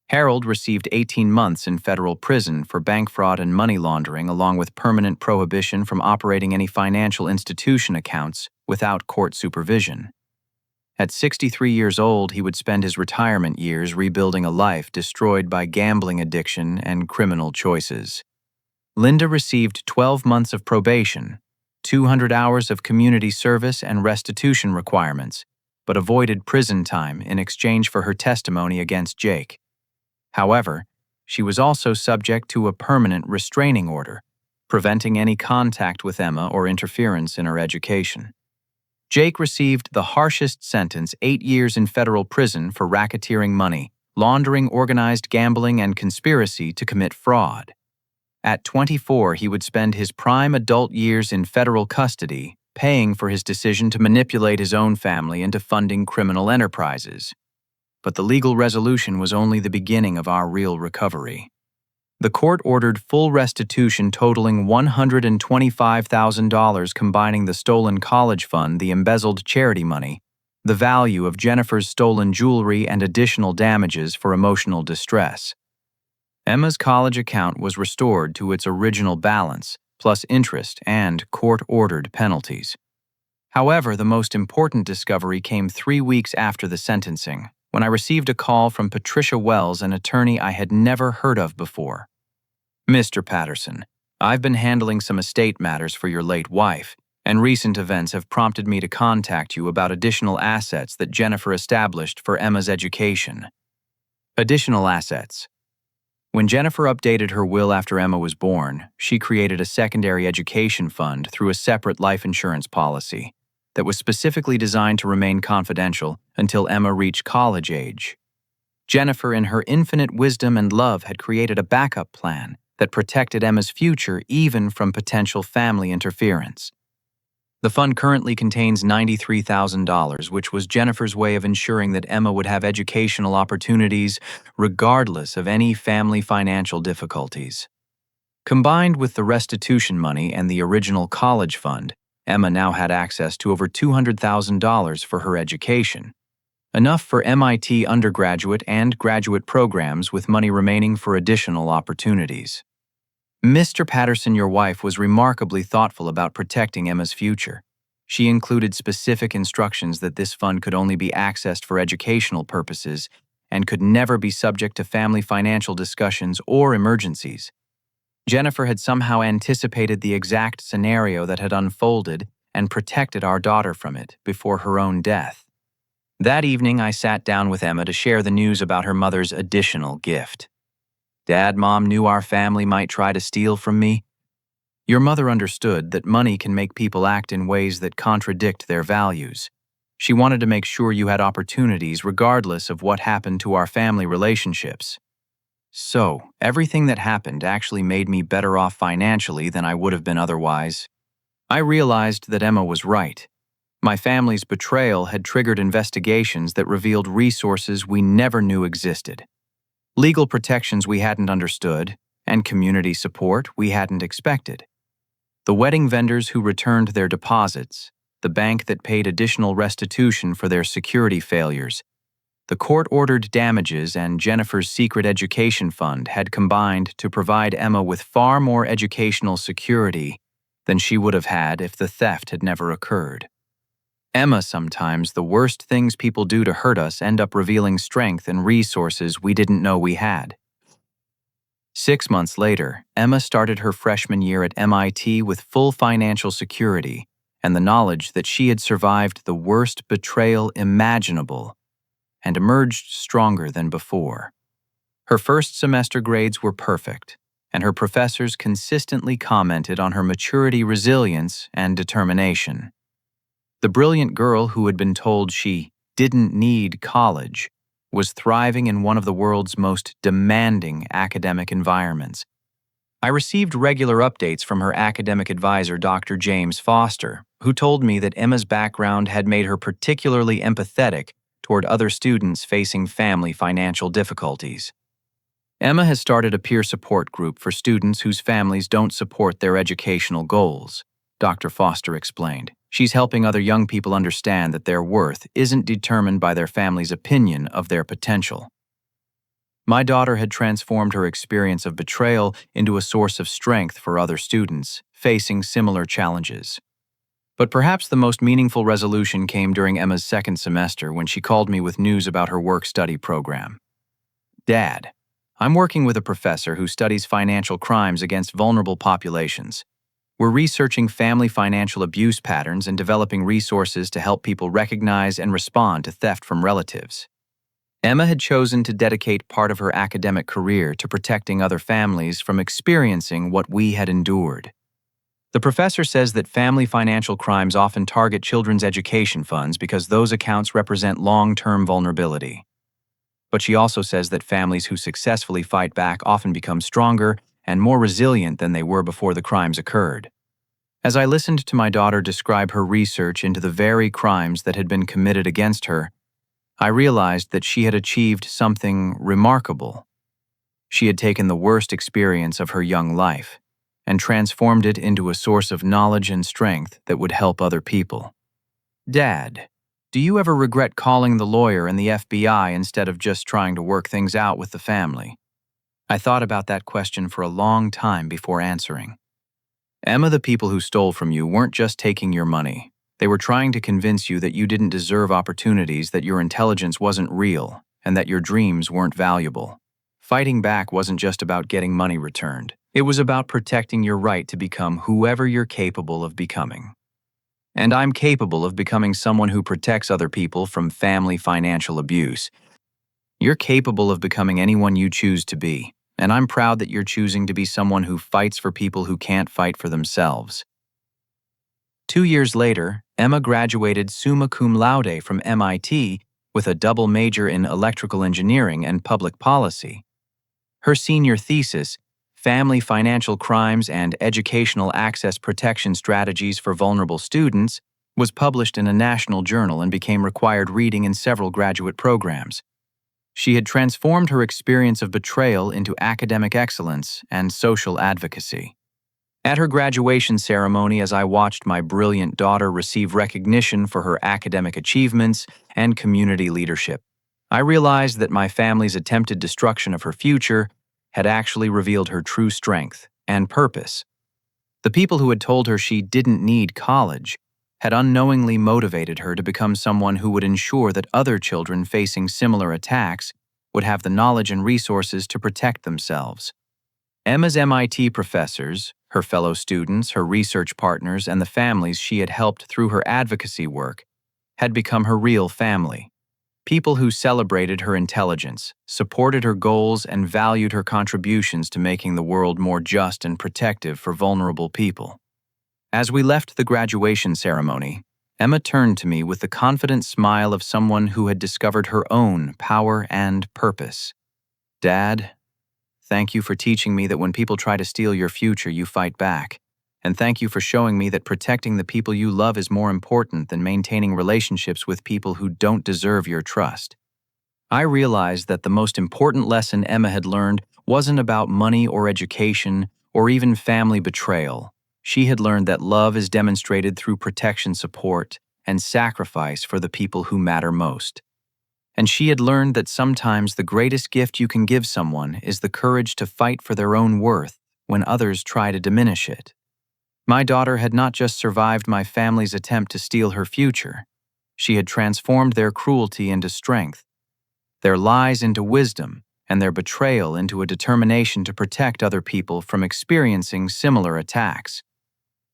Harold received 18 months in federal prison for bank fraud and money laundering, along with permanent prohibition from operating any financial institution accounts without court supervision. At 63 years old, he would spend his retirement years rebuilding a life destroyed by gambling addiction and criminal choices. Linda received 12 months of probation, 200 hours of community service and restitution requirements, but avoided prison time in exchange for her testimony against Jake. However, she was also subject to a permanent restraining order, preventing any contact with Emma or interference in her education. Jake received the harshest sentence, 8 years in federal prison for racketeering money, laundering organized gambling, and conspiracy to commit fraud. At 24, he would spend his prime adult years in federal custody, paying for his decision to manipulate his own family into funding criminal enterprises. But the legal resolution was only the beginning of our real recovery. The court ordered full restitution totaling $125,000, combining the stolen college fund, the embezzled charity money, the value of Jennifer's stolen jewelry, and additional damages for emotional distress. Emma's college account was restored to its original balance, plus interest and court-ordered penalties. However, the most important discovery came 3 weeks after the sentencing, when I received a call from Patricia Wells, an attorney I had never heard of before. Mr. Patterson, I've been handling some estate matters for your late wife, and recent events have prompted me to contact you about additional assets that Jennifer established for Emma's education. Additional assets. When Jennifer updated her will after Emma was born, she created a secondary education fund through a separate life insurance policy that was specifically designed to remain confidential until Emma reached college age. Jennifer, in her infinite wisdom and love, had created a backup plan that protected Emma's future even from potential family interference. The fund currently contains $93,000, which was Jennifer's way of ensuring that Emma would have educational opportunities regardless of any family financial difficulties. Combined with the restitution money and the original college fund, Emma now had access to over $200,000 for her education, enough for MIT undergraduate and graduate programs with money remaining for additional opportunities. Mr. Patterson, your wife, was remarkably thoughtful about protecting Emma's future. She included specific instructions that this fund could only be accessed for educational purposes and could never be subject to family financial discussions or emergencies. Jennifer had somehow anticipated the exact scenario that had unfolded and protected our daughter from it before her own death. That evening, I sat down with Emma to share the news about her mother's additional gift. Dad, Mom knew our family might try to steal from me. Your mother understood that money can make people act in ways that contradict their values. She wanted to make sure you had opportunities regardless of what happened to our family relationships. So, everything that happened actually made me better off financially than I would have been otherwise. I realized that Emma was right. My family's betrayal had triggered investigations that revealed resources we never knew existed, legal protections we hadn't understood, and community support we hadn't expected. The wedding vendors who returned their deposits, the bank that paid additional restitution for their security failures, the court-ordered damages, and Jennifer's secret education fund had combined to provide Emma with far more educational security than she would have had if the theft had never occurred. Emma, sometimes the worst things people do to hurt us end up revealing strength and resources we didn't know we had. 6 months later, Emma started her freshman year at MIT with full financial security and the knowledge that she had survived the worst betrayal imaginable and emerged stronger than before. Her first semester grades were perfect, and her professors consistently commented on her maturity, resilience, and determination. The brilliant girl who had been told she didn't need college was thriving in one of the world's most demanding academic environments. I received regular updates from her academic advisor, Dr. James Foster, who told me that Emma's background had made her particularly empathetic toward other students facing family financial difficulties. Emma has started a peer support group for students whose families don't support their educational goals, Dr. Foster explained. She's helping other young people understand that their worth isn't determined by their family's opinion of their potential. My daughter had transformed her experience of betrayal into a source of strength for other students facing similar challenges. But perhaps the most meaningful resolution came during Emma's second semester when she called me with news about her work-study program. Dad, I'm working with a professor who studies financial crimes against vulnerable populations. We're researching family financial abuse patterns and developing resources to help people recognize and respond to theft from relatives. Emma had chosen to dedicate part of her academic career to protecting other families from experiencing what we had endured. The professor says that family financial crimes often target children's education funds because those accounts represent long-term vulnerability. But she also says that families who successfully fight back often become stronger and more resilient than they were before the crimes occurred. As I listened to my daughter describe her research into the very crimes that had been committed against her, I realized that she had achieved something remarkable. She had taken the worst experience of her young life and transformed it into a source of knowledge and strength that would help other people. Dad, do you ever regret calling the lawyer and the FBI instead of just trying to work things out with the family? I thought about that question for a long time before answering. Emma, the people who stole from you weren't just taking your money. They were trying to convince you that you didn't deserve opportunities, that your intelligence wasn't real, and that your dreams weren't valuable. Fighting back wasn't just about getting money returned. It was about protecting your right to become whoever you're capable of becoming. And I'm capable of becoming someone who protects other people from family financial abuse. You're capable of becoming anyone you choose to be, and I'm proud that you're choosing to be someone who fights for people who can't fight for themselves. 2 years later, Emma graduated summa cum laude from MIT with a double major in electrical engineering and public policy. Her senior thesis, Family Financial Crimes and Educational Access Protection Strategies for Vulnerable Students, was published in a national journal and became required reading in several graduate programs. She had transformed her experience of betrayal into academic excellence and social advocacy. At her graduation ceremony, as I watched my brilliant daughter receive recognition for her academic achievements and community leadership, I realized that my family's attempted destruction of her future had actually revealed her true strength and purpose. The people who had told her she didn't need college had unknowingly motivated her to become someone who would ensure that other children facing similar attacks would have the knowledge and resources to protect themselves. Emma's MIT professors, her fellow students, her research partners, and the families she had helped through her advocacy work had become her real family. People who celebrated her intelligence, supported her goals, and valued her contributions to making the world more just and protective for vulnerable people. As we left the graduation ceremony, Emma turned to me with the confident smile of someone who had discovered her own power and purpose. "Dad, thank you for teaching me that when people try to steal your future, you fight back. And thank you for showing me that protecting the people you love is more important than maintaining relationships with people who don't deserve your trust." I realized that the most important lesson Emma had learned wasn't about money or education or even family betrayal. She had learned that love is demonstrated through protection, support, and sacrifice for the people who matter most. And she had learned that sometimes the greatest gift you can give someone is the courage to fight for their own worth when others try to diminish it. My daughter had not just survived my family's attempt to steal her future, she had transformed their cruelty into strength, their lies into wisdom, and their betrayal into a determination to protect other people from experiencing similar attacks.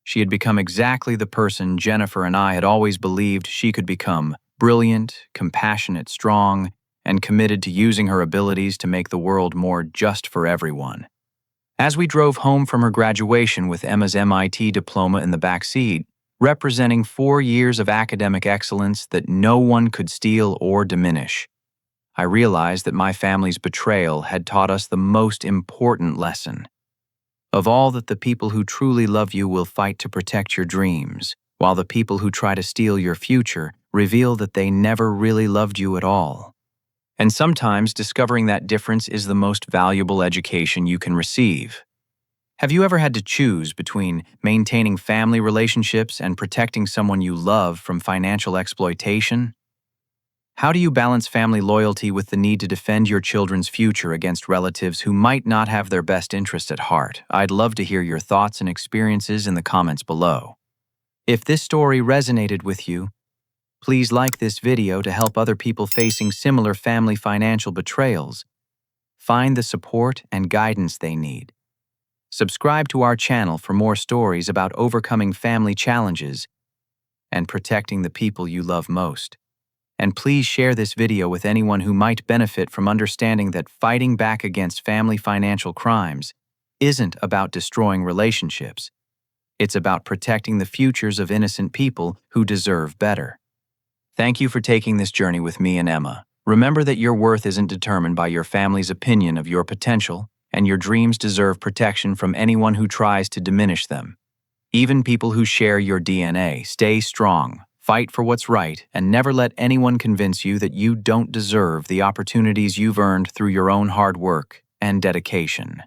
She had become exactly the person Jennifer and I had always believed she could become: brilliant, compassionate, strong, and committed to using her abilities to make the world more just for everyone. As we drove home from her graduation with Emma's MIT diploma in the back seat, representing 4 years of academic excellence that no one could steal or diminish, I realized that my family's betrayal had taught us the most important lesson. Of all that the people who truly love you will fight to protect your dreams, while the people who try to steal your future reveal that they never really loved you at all. And sometimes discovering that difference is the most valuable education you can receive. Have you ever had to choose between maintaining family relationships and protecting someone you love from financial exploitation? How do you balance family loyalty with the need to defend your children's future against relatives who might not have their best interest at heart? I'd love to hear your thoughts and experiences in the comments below. If this story resonated with you, please like this video to help other people facing similar family financial betrayals find the support and guidance they need. Subscribe to our channel for more stories about overcoming family challenges and protecting the people you love most. And please share this video with anyone who might benefit from understanding that fighting back against family financial crimes isn't about destroying relationships. It's about protecting the futures of innocent people who deserve better. Thank you for taking this journey with me and Emma. Remember that your worth isn't determined by your family's opinion of your potential, and your dreams deserve protection from anyone who tries to diminish them. Even people who share your DNA. Stay strong. Fight for what's right, and never let anyone convince you that you don't deserve the opportunities you've earned through your own hard work and dedication.